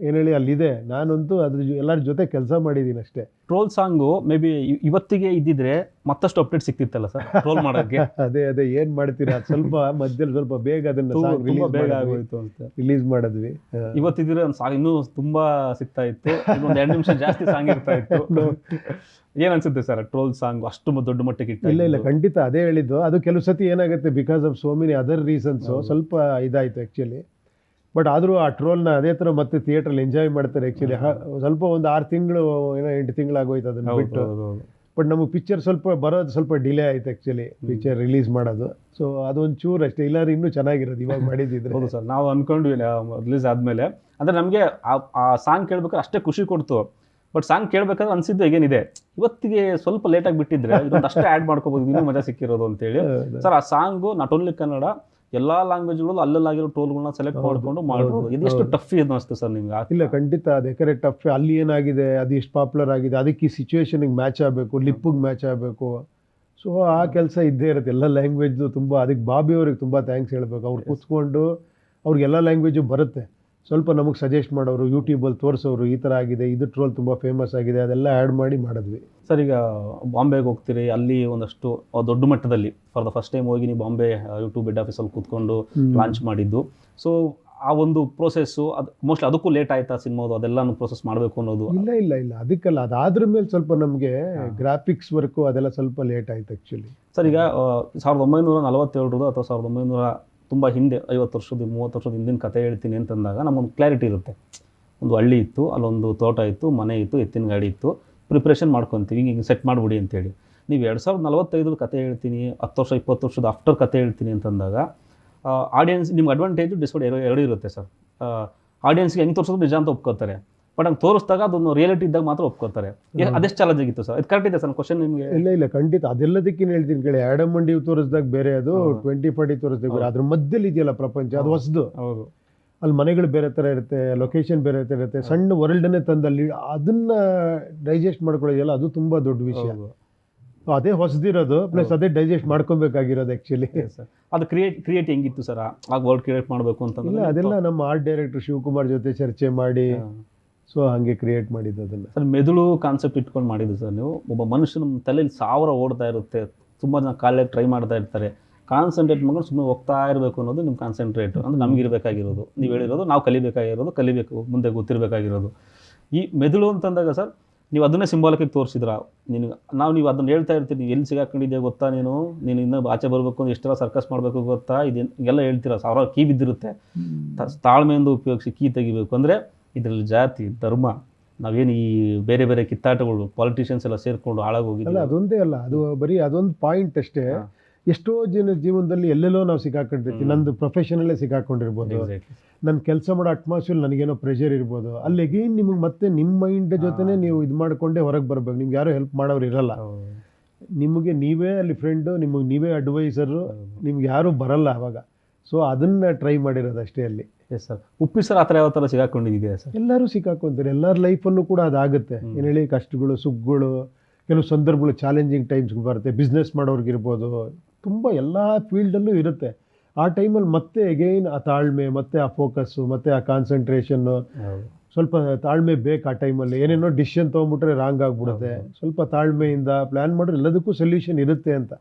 ಏನು ಹೇಳಿ ಅಲ್ಲಿದೆ. ನಾನಂತೂ ಅದ್ರ ಎಲ್ಲರ ಜೊತೆ ಕೆಲಸ ಮಾಡಿದ್ದೀನಿ ಅಷ್ಟೇ. ಟ್ರೋಲ್ ಸಾಂಗು ಮೇ ಬಿ ಇವತ್ತಿಗೆ ಇದ್ದಿದ್ರೆ ಮತ್ತಷ್ಟು ಅಪ್ಡೇಟ್ ಸಿಕ್ತಿತ್ತಲ್ಲ ಸರ್ ಟ್ರೋಲ್ ಮಾಡೋಕ್ಕೆ? ಅದೇ ಏನು ಮಾಡ್ತೀರಾ, ಸ್ವಲ್ಪ ಮಧ್ಯದಲ್ಲಿ ಸ್ವಲ್ಪ ಬೇಗ ಅದನ್ನು ಬೇಗ ಆಗೋಯ್ತು ಅಂತ ರಿಲೀಸ್ ಮಾಡಿದ್ವಿ. ಇವತ್ತಿದ್ರೆ ಒಂದು ಸಾಂಗ್ ಇನ್ನೂ ತುಂಬಾ ಸಿಗ್ತಾ ಇತ್ತು, ಒಂದು 2 ನಿಮಿಷ ಜಾಸ್ತಿ ಸಾಂಗ್ ಇರ್ತಾ ಇತ್ತು. ಏನ್ ಅನ್ಸುತ್ತೆ ಸರ್ ಟ್ರೋಲ್ ಸಾಂಗ್ ಅಷ್ಟು ದೊಡ್ಡ ಮಟ್ಟಕ್ಕೆ ಇಟ್ಟು? ಇಲ್ಲ ಖಂಡಿತ ಅದೇ ಹೇಳಿದ್ದು. ಅದು ಕೆಲವು ಸತಿ ಏನಾಗುತ್ತೆ, because of so many other reasons ಸ್ವಲ್ಪ ಇದಾಯಿತು ಆ್ಯಕ್ಚುಲಿ. ಬಟ್ ಆದರೂ ಆ ಟ್ರೋಲ್ನ ಅದೇ ಥರ ಮತ್ತೆ ಥಿಯೇಟ್ರಲ್ಲಿ ಎಂಜಾಯ್ ಮಾಡ್ತಾರೆ ಆ್ಯಕ್ಚುಲಿ. ಸ್ವಲ್ಪ ಒಂದು 6 ತಿಂಗಳು ಏನೋ 8 ತಿಂಗಳಾಗೋಯ್ತು ಅದನ್ನು ಬಿಟ್ಟು. ಬಟ್ ನಮಗೆ ಪಿಕ್ಚರ್ ಸ್ವಲ್ಪ ಬರೋದು ಸ್ವಲ್ಪ ಡಿಲೇ ಆಯ್ತು ಆ್ಯಕ್ಚುಲಿ, ಪಿಕ್ಚರ್ ರಿಲೀಸ್ ಮಾಡೋದು. ಸೊ ಅದೊಂದು ಚೂರು ಅಷ್ಟೇ, ಇಲ್ಲಾಂದ್ರೆ ಇನ್ನೂ ಚೆನ್ನಾಗಿರೋದು ಇವಾಗ ಮಾಡಿದ್ದಿದ್ರೆ. ಹೌದು ಸರ್, ನಾವು ಅಂದ್ಕೊಂಡ್ವಿ ರಿಲೀಸ್ ಆದಮೇಲೆ, ಅಂದರೆ ನಮಗೆ ಆ ಸಾಂಗ್ ಕೇಳ್ಬೇಕಾದ್ರೆ ಅಷ್ಟೇ ಖುಷಿ ಕೊಡ್ತು. ಬಟ್ ಸಾಂಗ್ ಕೇಳ್ಬೇಕಾದ್ರೆ ಅನ್ಸಿದ್ದು ಹೇಗೇನಿದೆ, ಇವತ್ತಿಗೆ ಸ್ವಲ್ಪ ಲೇಟಾಗಿ ಬಿಟ್ಟಿದ್ರೆ ಇದೊಂದು ಅಷ್ಟೇ ಆ್ಯಡ್ ಮಾಡ್ಕೋಬೋದು, ಇನ್ನೂ ಮಜಾ ಸಿಕ್ಕಿರೋದು ಅಂತೇಳಿ. ಸರ್ ಆ ಸಾಂಗು ನಾಟ್ ಓನ್ಲಿ ಕನ್ನಡ, ಎಲ್ಲ ಲ್ಯಾಂಗ್ವೇಜ್ಗಳು ಅಲ್ಲಲ್ಲಾಗಿರೋ ಟ್ರೋಲ್ಗಳನ್ನ ಸೆಲೆಕ್ಟ್ ಮಾಡಿಕೊಂಡು ಮಾಡ್ಬೋದು. ಇದು ಎಷ್ಟು ಟಫ್ ಇದು ಅನಿಸ್ತು ಸರ್ ನಿಮ್ಗೆ? ಇಲ್ಲ ಖಂಡಿತ ಅದು ಯಾಕಂದರೆ ಟಫ್. ಅಲ್ಲಿ ಏನಾಗಿದೆ, ಅದು ಎಷ್ಟು ಪಾಪ್ಯುಲರ್ ಆಗಿದೆ, ಅದಕ್ಕೆ ಈ ಸಿಚುವೇಶನಿಗೆ ಮ್ಯಾಚ್ ಆಗಬೇಕು, ಲಿಪ್ಪಿಗೆ ಮ್ಯಾಚ್ ಆಗಬೇಕು. ಸೊ ಆ ಕೆಲಸ ಇದ್ದೇ ಇರುತ್ತೆ ಎಲ್ಲ ಲ್ಯಾಂಗ್ವೇಜ್ದು. ತುಂಬ ಅದಕ್ಕೆ ಬಾಬಿ ಅವ್ರಿಗೆ ತುಂಬ ಥ್ಯಾಂಕ್ಸ್ ಹೇಳಬೇಕು. ಅವ್ರು ಕೂತ್ಕೊಂಡು ಅವ್ರಿಗೆಲ್ಲ ಲ್ಯಾಂಗ್ವೇಜು ಬರುತ್ತೆ, ಸ್ವಲ್ಪ ನಮಗೆ ಸಜೆಸ್ಟ್ ಮಾಡೋರು, ಯೂಟ್ಯೂಬಲ್ಲಿ ತೋರಿಸೋರು, ಈ ಥರ ಆಗಿದೆ, ಇದು ಟ್ರೋಲ್ ತುಂಬ ಫೇಮಸ್ ಆಗಿದೆ, ಅದೆಲ್ಲ ಆ್ಯಡ್ ಮಾಡಿ ಮಾಡಿದ್ವಿ. ಸರ್ ಈಗ ಬಾಂಬೆಗೆ ಹೋಗ್ತೀರಿ, ಅಲ್ಲಿ ಒಂದಷ್ಟು ದೊಡ್ಡ ಮಟ್ಟದಲ್ಲಿ ಫಾರ್ ದ ಫಸ್ಟ್ ಟೈಮ್ ಹೋಗಿ ನೀವು ಬಾಂಬೆ ಯೂಟ್ಯೂಬ್ ಹೆಡ್ ಆಫೀಸಲ್ಲಿ ಕೂತ್ಕೊಂಡು ಲಾಂಚ್ ಮಾಡಿದ್ದು. ಸೊ ಆ ಒಂದು ಪ್ರೋಸೆಸ್ಸು ಅದು ಮೋಸ್ಟ್ಲಿ ಅದಕ್ಕೂ ಲೇಟ್ ಆಯ್ತಾ ಸಿನಿಮಾದು, ಅದೆಲ್ಲನೂ ಪ್ರೋಸೆಸ್ ಮಾಡಬೇಕು ಅನ್ನೋದು? ಇಲ್ಲ ಅದಕ್ಕಲ್ಲ, ಅದಾದ್ರ ಮೇಲೆ ಸ್ವಲ್ಪ ನಮಗೆ ಗ್ರಾಫಿಕ್ಸ್ ವರ್ಕು ಅದೆಲ್ಲ ಸ್ವಲ್ಪ ಲೇಟ್ ಆಯ್ತು ಆ್ಯಕ್ಚುಲಿ. ಸರ್ ಈಗ 1947 ಅಥವಾ 1900 ತುಂಬ ಹಿಂದೆ, 50 ವರ್ಷದ 30 ವರ್ಷದ ಹಿಂದಿನ ಕತೆ ಹೇಳ್ತೀನಿ ಅಂತಂದಾಗ ನಮಗೊಂದು ಕ್ಲಾರಿಟಿ ಇರುತ್ತೆ. ಒಂದು ಹಳ್ಳಿ ಇತ್ತು, ಅಲ್ಲೊಂದು ತೋಟ ಇತ್ತು, ಮನೆ ಇತ್ತು, ಎತ್ತಿನ ಗಾಡಿ ಇತ್ತು, ಪ್ರಿಪ್ರೇಷನ್ ಮಾಡ್ಕೊತೀವಿ, ಹಿಂಗೆ ಸೆಟ್ ಮಾಡಿಬಿಡಿ ಅಂತೇಳಿ. ನೀವು 2045 ಕತೆ ಹೇಳ್ತೀನಿ, 10 ವರ್ಷ 20 ವರ್ಷದ ಆಫ್ಟರ್ ಕತೆ ಹೇಳ್ತೀನಿ ಅಂತಂದಾಗ ಆಡಿಯನ್ಸ್ ನಿಮ್ಗೆ ಅಡ್ವಾಂಟೇಜು ಡಿಸ್ಅಡ್ವಾಂಟೇಜ್ ಎರಡೂ ಇರುತ್ತೆ ಸರ್. ಆಡಿಯನ್ಸ್ಗೆ ಹೆಂಗೆ ತೋರಿಸೋದು ನಿಜ ಅಂತ ಒಪ್ಕೋತಾರೆ, ಬಟ್ ಹಂಗೆ ತೋರಿಸಿದಾಗ ಅದನ್ನು ರಿಯಾಲಿಟಿ ಇದ್ದಾಗ ಮಾತ್ರ ಒಪ್ಕೋತಾರೆ. ಅದೆಷ್ಟು ಚಾಲೆಂಜ್ ಆಗಿತ್ತು ಸರ್? ಇದು ಕರೆಕ್ಟ್ ಇದೆ ಸರ್ ಕ್ವಶನ್ ನಿಮಗೆ? ಇಲ್ಲ ಖಂಡಿತ ಅದೆಲ್ಲದಕ್ಕಿಂತ ಹೇಳ್ತೀನಿ ಕೇಳಿ. ಆ್ಯಡಮ್ ಅಂಡ್ ಈವ್ ತೋರಿಸಿದಾಗ ಬೇರೆ, ಅದು 2040 ತೋರಿಸಿದಾಗ ಬೇರೆ. ಅದ್ರ ಮಧ್ಯದಲ್ಲಿ ಇದೆಯಲ್ಲ ಪ್ರಪಂಚ, ಅದು ಹೊಸದು. ಹೌದು, ಅಲ್ಲಿ ಮನೆಗಳು ಬೇರೆ ಥರ ಇರುತ್ತೆ, ಲೊಕೇಶನ್ ಬೇರೆ ಥರ ಇರುತ್ತೆ, ಸಣ್ಣ ವರ್ಲ್ಡನ್ನೇ ತಂದಲ್ಲಿ ಅದನ್ನ ಡೈಜೆಸ್ಟ್ ಮಾಡ್ಕೊಳ್ಳೋದಿಲ್ಲ, ಅದು ತುಂಬ ದೊಡ್ಡ ವಿಷಯ. ಅದೇ ಹೊಸದಿರೋದು, ಪ್ಲಸ್ ಅದೇ ಡೈಜೆಸ್ಟ್ ಮಾಡ್ಕೊಬೇಕಾಗಿರೋದು ಆ್ಯಕ್ಚುಲಿ. ಅದು ಕ್ರಿಯೇಟ್ ಹೆಂಗಿತ್ತು ಸರ್ ಆಗ ವರ್ಲ್ಡ್ ಕ್ರಿಯೇಟ್ ಮಾಡಬೇಕು ಅಂತ? ಇಲ್ಲ ಅದೆಲ್ಲ ನಮ್ಮ ಆರ್ಟ್ ಡೈರೆಕ್ಟರ್ ಶಿವಕುಮಾರ್ ಜೊತೆ ಚರ್ಚೆ ಮಾಡಿ ಸೊ ಹಾಗೆ ಕ್ರಿಯೇಟ್ ಮಾಡಿದ್ದು ಅದನ್ನು. ಸರ್ ಮೆದುಳು ಕಾನ್ಸೆಪ್ಟ್ ಇಟ್ಕೊಂಡು ಮಾಡಿದ್ದು ಸರ್ ನೀವು. ಒಬ್ಬ ಮನುಷ್ಯನ ತಲೆಯಲ್ಲಿ 1000 ಓಡ್ತಾ ಇರುತ್ತೆ, ತುಂಬ ಜನ ಕಾಲೇಜ್ ಟ್ರೈ ಮಾಡ್ತಾ ಇರ್ತಾರೆ, ಕಾನ್ಸಂಟ್ರೇಟ್ ಮಾಡ್ಕೊಂಡು ಸುಮ್ಮನೆ ಹೋಗ್ತಾ ಇರಬೇಕು ಅನ್ನೋದು ನಿಮ್ಮ ಕಾನ್ಸಂಟ್ರೇಟ್. ಅಂದರೆ ನಮ್ಗೆ ಇರಬೇಕಾಗಿರೋದು, ನೀವು ಹೇಳಿರೋದು, ನಾವು ಕಲಿಬೇಕಾಗಿರೋದು, ಕಲಿಬೇಕು, ಮುಂದೆ ಗೊತ್ತಿರಬೇಕಾಗಿರೋದು. ಈ ಮೆದುಳು ಅಂತಂದಾಗ ಸರ್ ನೀವು ಅದನ್ನೇ ಸಿಂಬಾಲಿಕಾಗಿ ತೋರಿಸಿದ್ರ. ನೀವು ಅದನ್ನು ಹೇಳ್ತಾ ಇರ್ತೀರಿ, ಎಲ್ಲಿ ಸಿಗಾಕೊಂಡಿದ್ಯಾ ಗೊತ್ತಾ, ನೀನು ಇನ್ನೂ ಆಚೆ ಬರಬೇಕು ಅಂದ್ರೆ ಎಷ್ಟೆಲ್ಲ ಸರ್ಕಸ್ ಮಾಡಬೇಕು ಗೊತ್ತಾ, ಇದೆಲ್ಲ ಹೇಳ್ತೀರ. 1000 ಕೀ ಬಿದ್ದಿರುತ್ತೆ, ತಾಳ್ಮೆಯಿಂದ ಉಪಯೋಗಿಸಿ ಕೀ ತೆಗಿಬೇಕು. ಅಂದರೆ ಇದರಲ್ಲಿ ಜಾತಿ, ಧರ್ಮ, ನಾವೇನು ಈ ಬೇರೆ ಬೇರೆ ಕಿತ್ತಾಟಗಳು, ಪಾಲಿಟಿಷಿಯನ್ಸ್ ಎಲ್ಲ ಸೇರಿಕೊಂಡು ಹಾಳಾಗೋಗಿಲ್ಲ. ಅದೊಂದೇ ಅಲ್ಲ, ಅದು ಬರೀ ಅದೊಂದು ಪಾಯಿಂಟ್ ಅಷ್ಟೇ. ಎಷ್ಟೋ ಜನ ಜೀವನದಲ್ಲಿ ಎಲ್ಲೆಲ್ಲೋ ನಾವು ಸಿಕ್ಕಾಕೊಂಡಿರ್ತೀವಿ. ನಂದು ಪ್ರೊಫೆಷನಲ್ಲೇ ಸಿಕ್ಕಾಕೊಂಡಿರ್ಬೋದು, ನನ್ನ ಕೆಲಸ ಮಾಡೋ ಅಟ್ಮಾಸ್ಫಿಯರ್ ನನಗೇನೋ ಪ್ರೆಷರ್ ಇರ್ಬೋದು. ಅಲ್ಲಿ ಅಗೇನ್ ನಿಮಗೆ ಮತ್ತೆ ನಿಮ್ಮ ಮೈಂಡ್ ಜೊತೆನೇ ನೀವು ಇದು ಮಾಡಿಕೊಂಡೇ ಹೊರಗೆ ಬರಬೇಕು. ನಿಮ್ಗೆ ಯಾರೋ ಹೆಲ್ಪ್ ಮಾಡೋರು ಇರಲ್ಲ, ನಿಮಗೆ ನೀವೇ ಅಲ್ಲಿ ಫ್ರೆಂಡು, ನಿಮಗೆ ನೀವೇ ಅಡ್ವೈಸರು, ನಿಮ್ಗೆ ಯಾರೂ ಬರಲ್ಲ ಆವಾಗ. ಸೊ ಅದನ್ನು ಟ್ರೈ ಮಾಡಿರೋದು ಅಷ್ಟೇ ಅಲ್ಲಿ. Yes sir. ಉಪ್ಪಿ ಸರ್ ಆ ಥರ ಯಾವ ಥರ ಸಿಗಾಕೊಂಡಿದೆಯಾ ಸರ್? ಎಲ್ಲರೂ ಸಿಕ್ಕಾಕೊಂತಾರೆ, ಎಲ್ಲರ ಲೈಫಲ್ಲೂ ಕೂಡ ಅದಾಗುತ್ತೆ. ಏನು ಹೇಳಿ, ಕಷ್ಟಗಳು, ಸುಖಗಳು, ಕೆಲವು ಸಂದರ್ಭಗಳು ಚಾಲೆಂಜಿಂಗ್ ಟೈಮ್ಸ್ಗಳು ಬರುತ್ತೆ. ಬಿಸ್ನೆಸ್ ಮಾಡೋರ್ಗಿರ್ಬೋದು, ತುಂಬ ಎಲ್ಲ ಫೀಲ್ಡಲ್ಲೂ ಇರುತ್ತೆ. ಆ ಟೈಮಲ್ಲಿ ಮತ್ತೆ ಅಗೈನ್ ಆ ತಾಳ್ಮೆ, ಮತ್ತೆ ಆ ಫೋಕಸ್ಸು, ಮತ್ತೆ ಆ ಕಾನ್ಸಂಟ್ರೇಷನ್ನು, ಸ್ವಲ್ಪ ತಾಳ್ಮೆ ಬೇಕು ಆ ಟೈಮಲ್ಲಿ. ಏನೇನೋ ಡಿಸಿಷನ್ ತೊಗೊಂಡ್ಬಿಟ್ರೆ ರಾಂಗ್ ಆಗಿಬಿಡುತ್ತೆ. ಸ್ವಲ್ಪ ತಾಳ್ಮೆಯಿಂದ ಪ್ಲ್ಯಾನ್ ಮಾಡಿದ್ರೆ ಎಲ್ಲದಕ್ಕೂ ಸೊಲ್ಯೂಷನ್ ಇರುತ್ತೆ ಅಂತ.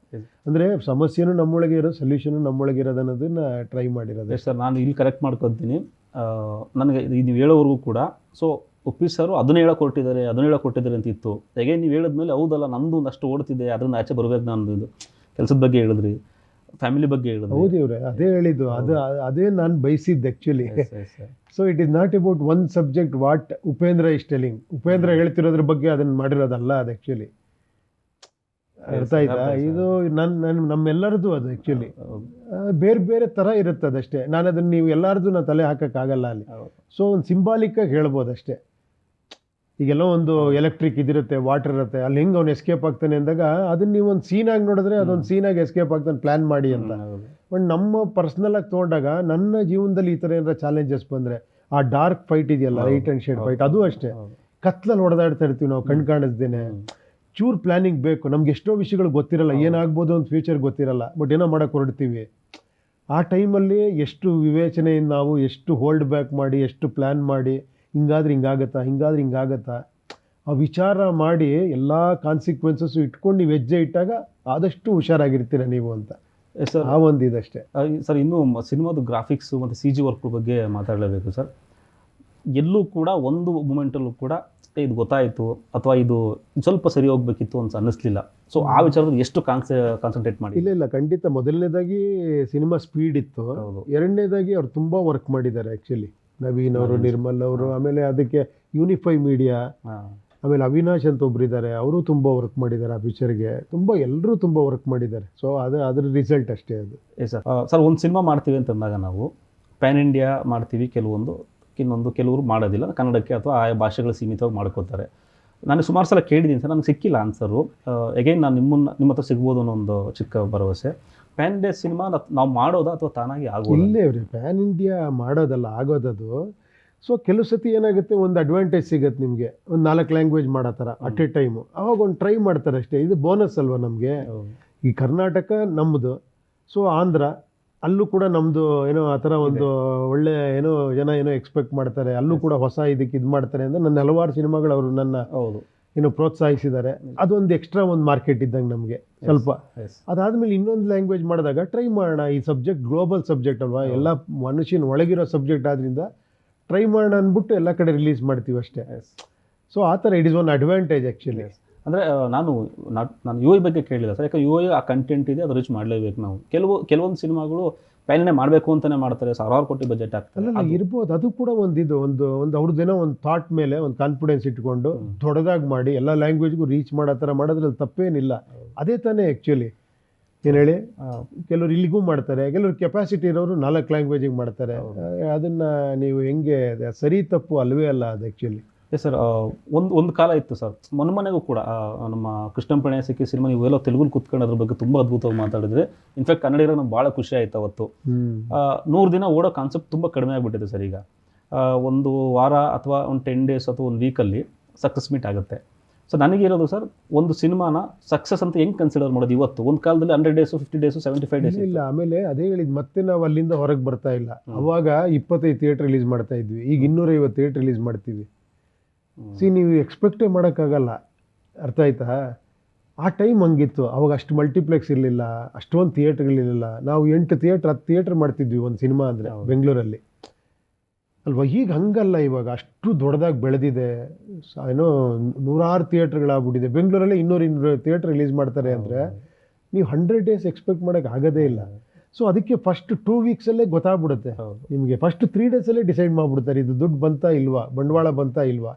ಅಂದರೆ ಸಮಸ್ಯೆನೂ ನಮ್ಮೊಳಗೆ ಇರೋ, ಸೊಲ್ಯೂಷನು ನಮ್ಮೊಳಗೆ ಇರೋದು ಅನ್ನೋದನ್ನ ಟ್ರೈ ಮಾಡಿರೋದು. ಸರ್ ನಾನು ಇಲ್ಲಿ ಕರೆಕ್ಟ್ ಮಾಡ್ಕೊತೀನಿ. ನನಗೆ ನೀವು ಹೇಳೋವರೆಗೂ ಕೂಡ ಸೊ ಉಪ್ಪಿ ಸರ್ ಅದನ್ನ ಹೇಳೋಕೊಟ್ಟಿದ್ದಾರೆ ಅಂತ ಇತ್ತು. ಹೇಗೆ ನೀವು ಹೇಳಿದ್ಮೇಲೆ ಹೌದಲ್ಲ ನಂದು ಒಂದಷ್ಟು ಓಡ್ತಿದೆ, ಅದರಿಂದ ಆಚೆ ಬರಬೇಕು. ನಾನು ಇದು ಕೆಲಸದ ಬಗ್ಗೆ ಹೇಳಿದ್ರಿ, ಫ್ಯಾಮಿಲಿ ಬಗ್ಗೆ ಹೇಳಿದ್ರಿ. ಹೌದು ಇವ್ರೆ, ಅದೇ ಹೇಳಿದ್ದು. ಅದೇ ನಾನು ಬಯಸಿದ್ದು actually. So it is not about one subject what Upendra is telling. Upendra ಹೇಳ್ತಿರೋದ್ರ ಬಗ್ಗೆ ಅದನ್ನು ಮಾಡಿರೋದಲ್ಲ ಅದು ಆ್ಯಕ್ಚುಲಿ. ಅರ್ಥ ಆಯ್ತಾ? ಇದು ನಮ್ಮೆಲ್ಲರದು ಅದು ಆ್ಯಕ್ಚುಲಿ ಬೇರೆ ಬೇರೆ ಥರ ಇರುತ್ತೆ ಅದಷ್ಟೇ. ನಾನು ಅದನ್ನು ನೀವು ಎಲ್ಲರದು ನಾನು ತಲೆ ಹಾಕೋಕ್ಕಾಗಲ್ಲ ಅಲ್ಲಿ. ಸೊ ಒಂದು ಸಿಂಬಾಲಿಕ್ಕಾಗಿ ಹೇಳ್ಬೋದು ಅಷ್ಟೇ. ಈಗೆಲ್ಲ ಒಂದು ಎಲೆಕ್ಟ್ರಿಕ್ ಇದಿರುತ್ತೆ, ವಾಟರ್ ಇರುತ್ತೆ, ಅಲ್ಲಿ ಹೆಂಗೆ ಅವ್ನು ಎಸ್ಕೇಪ್ ಆಗ್ತಾನೆ ಅಂದಾಗ ಅದನ್ನ ನೀವು ಒಂದು ಸೀನಾಗಿ ನೋಡಿದ್ರೆ ಅದೊಂದು ಸೀನಾಗಿ ಎಸ್ಕೇಪ್ ಆಗ್ತಾನೆ, ಪ್ಲ್ಯಾನ್ ಮಾಡಿ ಅಂತ. ಬಟ್ ನಮ್ಮ ಪರ್ಸ್ನಲಾಗಿ ತೊಗೊಂಡಾಗ ನನ್ನ ಜೀವನದಲ್ಲಿ ಈ ಥರ ಏನಾರ ಚಾಲೆಂಜಸ್ ಬಂದರೆ, ಆ ಡಾರ್ಕ್ ಫೈಟ್ ಇದೆಯಲ್ಲ, ಲೈಟ್ ಆ್ಯಂಡ್ ಶೇಡ್ ಫೈಟ್, ಅದು ಅಷ್ಟೇ. ಕತ್ಲಲ್ಲಿ ಹೊಡೆದಾಡ್ತಾ ಇರ್ತೀವಿ ನಾವು, ಕಣ್ ಕಾಣಿಸ್ದೇನೆ. ಚೂರ್ ಪ್ಲ್ಯಾನಿಂಗ್ ಬೇಕು ನಮ್ಗೆ. ಎಷ್ಟೋ ವಿಷಯಗಳು ಗೊತ್ತಿರಲ್ಲ, ಏನಾಗ್ಬೋದು ಅಂತ ಫ್ಯೂಚರ್ ಗೊತ್ತಿರಲ್ಲ, ಬಟ್ ಏನೋ ಮಾಡೋಕೆ ಹೊರಡ್ತೀವಿ. ಆ ಟೈಮಲ್ಲಿ ಎಷ್ಟು ವಿವೇಚನೆಯಿಂದ ನಾವು ಎಷ್ಟು ಹೋಲ್ಡ್ ಬ್ಯಾಕ್ ಮಾಡಿ, ಎಷ್ಟು ಪ್ಲ್ಯಾನ್ ಮಾಡಿ, ಹಿಂಗಾದ್ರೆ ಹಿಂಗಾಗತ್ತಾ ಆ ವಿಚಾರ ಮಾಡಿ ಎಲ್ಲ ಕಾನ್ಸಿಕ್ವೆನ್ಸಸ್ಸು ಇಟ್ಕೊಂಡು ನೀವು ಹೆಜ್ಜೆ ಇಟ್ಟಾಗ ಆದಷ್ಟು ಹುಷಾರಾಗಿರ್ತೀರ ನೀವು ಅಂತ. ಸರ್ ಆ ಒಂದು ಇದಷ್ಟೇ. ಸರ್ ಇನ್ನು ಸಿನಿಮಾದ ಗ್ರಾಫಿಕ್ಸು ಮತ್ತು CG ವರ್ಕ್ ಬಗ್ಗೆ ಮಾತಾಡಲೇಬೇಕು ಸರ್. ಎಲ್ಲೂ ಕೂಡ ಒಂದು ಮೂಮೆಂಟಲ್ಲೂ ಕೂಡ ಇದು ಗೊತ್ತಾಯಿತು ಅಥವಾ ಇದು ಸ್ವಲ್ಪ ಸರಿ ಹೋಗ್ಬೇಕಿತ್ತು ಅಂತ ಅನ್ನಿಸ್ಲಿಲ್ಲ. ಸೊ ಆ ವಿಚಾರದಲ್ಲಿ ಎಷ್ಟು ಕಾನ್ಸಂಟ್ರೇಟ್ ಮಾಡಿ? ಇಲ್ಲ ಖಂಡಿತ. ಮೊದಲನೇದಾಗಿ ಸಿನಿಮಾ ಸ್ಪೀಡ್ ಇತ್ತು. ಎರಡನೇದಾಗಿ ಅವ್ರು ತುಂಬ ವರ್ಕ್ ಮಾಡಿದ್ದಾರೆ ಆ್ಯಕ್ಚುಲಿ. ನವೀನ್ ಅವರು, ನಿರ್ಮಲ್ ಅವರು, ಆಮೇಲೆ ಅದಕ್ಕೆ ಯೂನಿಫೈ ಮೀಡಿಯಾ, ಆಮೇಲೆ ಅವಿನಾಶ್ ಅಂತ ಒಬ್ಬರಿದ್ದಾರೆ, ಅವರು ತುಂಬ ವರ್ಕ್ ಮಾಡಿದ್ದಾರೆ ಆ ಪಿಕ್ಚರ್ಗೆ. ಎಲ್ಲರೂ ತುಂಬ ವರ್ಕ್ ಮಾಡಿದ್ದಾರೆ. ಸೊ ಅದ್ರ ರಿಸಲ್ಟ್ ಅಷ್ಟೇ ಅದು. ಸರ್ ಒಂದು ಸಿನಿಮಾ ಮಾಡ್ತೀವಿ ಅಂತಂದಾಗ ನಾವು ಪ್ಯಾನ್ ಇಂಡಿಯಾ ಮಾಡ್ತೀವಿ, ಕೆಲವರು ಮಾಡೋದಿಲ್ಲ, ಕನ್ನಡಕ್ಕೆ ಅಥವಾ ಆಯಾ ಭಾಷೆಗಳು ಸೀಮಿತವಾಗಿ ಮಾಡ್ಕೋತಾರೆ. ನಾನು ಸುಮಾರು ಸಲ ಕೇಳಿದ್ದೀನಿ ಸರ್, ನನಗೆ ಸಿಕ್ಕಿಲ್ಲ ಆನ್ಸರು. ಅಗೈನ್ ನಾನು ನಿಮ್ಮ ಹತ್ರ ಸಿಗ್ಬೋದು ಅನ್ನೋ ಒಂದು ಚಿಕ್ಕ ಭರವಸೆ. ಪ್ಯಾನ್ ಇಂಡಿಯಾ ಸಿನಿಮಾ ನಾವು ಮಾಡೋದಾ ಅಥವಾ ತಾನಾಗಿ ಆಗೋದು? ಇಲ್ಲೇ ಅವ್ರಿ, ಪ್ಯಾನ್ ಇಂಡಿಯಾ ಮಾಡೋದಲ್ಲ, ಆಗೋದದು. ಸೊ ಕೆಲವು ಸತಿ ಏನಾಗುತ್ತೆ, ಒಂದು ಅಡ್ವಾಂಟೇಜ್ ಸಿಗುತ್ತೆ ನಿಮಗೆ, ಒಂದು 4 ಲ್ಯಾಂಗ್ವೇಜ್ ಮಾಡೋ ಥರ ಅಟ್ ಎ ಟೈಮು. ಅವಾಗ ಒಂದು ಟ್ರೈ ಮಾಡ್ತಾರೆ ಅಷ್ಟೇ. ಇದು ಬೋನಸ್ ಅಲ್ವಾ ನಮಗೆ. ಈ ಕರ್ನಾಟಕ ನಮ್ಮದು, ಸೊ ಆಂಧ್ರ ಅಲ್ಲೂ ಕೂಡ ನಮ್ಮದು ಏನೋ ಆ ಥರ ಒಂದು ಒಳ್ಳೆ ಜನ ಎಕ್ಸ್ಪೆಕ್ಟ್ ಮಾಡ್ತಾರೆ. ಅಲ್ಲೂ ಕೂಡ ಹೊಸ ಇದಕ್ಕೆ ಇದು ಮಾಡ್ತಾರೆ ಅಂದರೆ ನನ್ನ ಹಲವಾರು ಸಿನಿಮಾಗಳು ಅವರು ನನ್ನ ಪ್ರೋತ್ಸಾಹಿಸಿದ್ದಾರೆ. ಅದೊಂದು ಎಕ್ಸ್ಟ್ರಾ ಒಂದು ಮಾರ್ಕೆಟ್ ಇದ್ದಂಗೆ ನಮಗೆ ಸ್ವಲ್ಪ. ಅದಾದಮೇಲೆ ಇನ್ನೊಂದು ಲ್ಯಾಂಗ್ವೇಜ್ ಮಾಡಿದಾಗ ಟ್ರೈ ಮಾಡೋಣ, ಈ ಸಬ್ಜೆಕ್ಟ್ ಗ್ಲೋಬಲ್ ಸಬ್ಜೆಕ್ಟ್ ಅಲ್ವಾ, ಎಲ್ಲ ಮನುಷ್ಯನ ಒಳಗಿರೋ ಸಬ್ಜೆಕ್ಟ್ ಆದ್ದರಿಂದ ಟ್ರೈ ಮಾಡೋಣ ಅಂದ್ಬಿಟ್ಟು ಎಲ್ಲ ಕಡೆ ರಿಲೀಸ್ ಮಾಡ್ತೀವಿ ಅಷ್ಟೇ. ಸೊ ಆ ಥರ it is one advantage actually. ಅಂದರೆ ನಾನು UI ಬಗ್ಗೆ ಕೇಳಿಲ್ಲ ಸರ್, ಯಾಕೆ UI ಆ ಕಂಟೆಂಟ್ ಇದೆ, ಅದು ರೀಚ್ ಮಾಡಲೇಬೇಕು ನಾವು. ಕೆಲವೊಂದು ಸಿನಿಮಾಗಳು ಪ್ಯಾನೇ ಮಾಡಬೇಕು ಅಂತಲೇ ಮಾಡ್ತಾರೆ, 1000 ಕೋಟಿ ಬಜೆಟ್ ಆಗ್ತದೆ. ಅಲ್ಲ ಇರ್ಬೋದು, ಅದು ಕೂಡ ಒಂದು ಅವ್ರದ್ದೇನೋ ಒಂದು ಥಾಟ್ ಮೇಲೆ ಒಂದು ಕಾನ್ಫಿಡೆನ್ಸ್ ಇಟ್ಕೊಂಡು ದೊಡ್ಡದಾಗಿ ಮಾಡಿ ಎಲ್ಲ ಲ್ಯಾಂಗ್ವೇಜ್ಗೂ ರೀಚ್ ಮಾಡೋ ಥರ ಮಾಡೋದ್ರಲ್ಲಿ ತಪ್ಪೇನಿಲ್ಲ. ಅದೇ ತಾನೇ ಆ್ಯಕ್ಚುಲಿ. ಏನು ಹೇಳಿ, ಕೆಲವರು ಇಲ್ಲಿಗೂ ಮಾಡ್ತಾರೆ, ಕೆಲವರು ಕೆಪಾಸಿಟಿ ಇರೋರು 4 ಲ್ಯಾಂಗ್ವೇಜಿಗೆ ಮಾಡ್ತಾರೆ. ಅದನ್ನು ನೀವು ಹೆಂಗೆ, ಸರಿ ತಪ್ಪು ಅಲ್ವೇ ಅಲ್ಲ ಅದು ಆ್ಯಕ್ಚುಲಿ. Yes sir. ಒಂದು ಕಾಲ ಇತ್ತು ಸರ್, ಮೊನ್ನೆಗೂ ಕೂಡ ನಮ್ಮ ಕೃಷ್ಣಂ ಪ್ರಣಯ ಸಿಕ್ಕಿ ಸಿನಿಮಾ ನೀವೆಲ್ಲ ತೆಲುಗಲ್ಲಿ ಕೂತ್ಕೊಂಡು ಅದ್ರ ಬಗ್ಗೆ ತುಂಬ ಅದ್ಭುತವಾಗಿ ಮಾತಾಡಿದ್ರೆ. ಇನ್ಫ್ಯಾಕ್ಟ್ ಕನ್ನಡ ಇರೋ ನಮ್ಗೆ ಭಾಳ ಖುಷಿ ಆಯ್ತು ಅವತ್ತು. 100 ದಿನ ಓಡೋ ಕಾನ್ಸೆಪ್ಟ್ ತುಂಬ ಕಡಿಮೆ ಆಗಿಬಿಟ್ಟಿದೆ ಸರ್ ಈಗ. ಒಂದು ವಾರ ಅಥವಾ ಒಂದು 10 ಡೇಸ್ ಅಥವಾ ಒಂದು ವೀಕಲ್ಲಿ ಸಕ್ಸಸ್ ಮೀಟ್ ಆಗುತ್ತೆ. ಸೊ ನನಗಿರೋದು ಸರ್, ಒಂದು ಸಿನಿಮಾನ ಸಕ್ಸಸ್ ಅಂತ ಹೆಂಗೆ ಕನ್ಸಿಡರ್ ಮಾಡೋದು ಇವತ್ತು? ಒಂದು ಕಾಲದಲ್ಲಿ 100 ಡೇಸು, 50 ಡೇಸು, 75 ಡೇಸ್ ಇಲ್ಲ. ಆಮೇಲೆ ಅದೇ ಹೇಳಿದ್ದು, ಮತ್ತೆ ನಾವು ಅಲ್ಲಿಂದ ಹೊರಗೆ ಬರ್ತಾ ಇಲ್ಲ. ಅವಾಗ 25 ಥಿಯೇಟ್ರ್ ರಿಲೀಸ್ ಮಾಡ್ತಾ ಇದ್ವಿ, ಈಗ 250 ಥಿಯೇಟ್ರ್ ರಿಲೀಸ್ ಮಾಡ್ತೀವಿ. ನೀವು ಎಕ್ಸ್ಪೆಕ್ಟೇ ಮಾಡೋಕ್ಕಾಗಲ್ಲ. ಅರ್ಥ ಆಯ್ತಾ? ಆ ಟೈಮ್ ಹಂಗಿತ್ತು. ಅವಾಗ ಅಷ್ಟು ಮಲ್ಟಿಪ್ಲೆಕ್ಸ್ ಇರಲಿಲ್ಲ, ಅಷ್ಟೊಂದು ಥಿಯೇಟ್ರ್ಗಳಿರಲಿಲ್ಲ. ನಾವು 8 ಥಿಯೇಟ್ರ್ 10 ಥಿಯೇಟ್ರ್ ಮಾಡ್ತಿದ್ವಿ ಒಂದು ಸಿನಿಮಾ ಅಂದರೆ ಬೆಂಗಳೂರಲ್ಲಿ ಅಲ್ವಾ. ಈಗ ಹಂಗಲ್ಲ, ಇವಾಗ ಅಷ್ಟು ದೊಡ್ಡದಾಗಿ ಬೆಳೆದಿದೆ. ನೂರಾರು ಥಿಯೇಟ್ರ್ಗಳಾಗ್ಬಿಟ್ಟಿದೆ ಬೆಂಗಳೂರಲ್ಲಿ. 200 ಥಿಯೇಟ್ರ್ ರಿಲೀಸ್ ಮಾಡ್ತಾರೆ ಅಂದರೆ ನೀವು 100 ಡೇಸ್ ಎಕ್ಸ್ಪೆಕ್ಟ್ ಮಾಡೋಕ್ಕೆ ಆಗೋದೇ ಇಲ್ಲ. ಸೊ ಅದಕ್ಕೆ ಫಸ್ಟ್ 2 ವೀಕ್ಸಲ್ಲೇ ಗೊತ್ತಾಗ್ಬಿಡುತ್ತೆ ನಿಮಗೆ. ಫಸ್ಟ್ 3 ಡೇಸಲ್ಲೇ ಡಿಸೈಡ್ ಮಾಡಿಬಿಡ್ತಾರೆ, ಇದು ದುಡ್ಡು ಬಂತಾ ಇಲ್ವಾ, ಬಂಡವಾಳ ಬಂತಾ ಇಲ್ವಾ.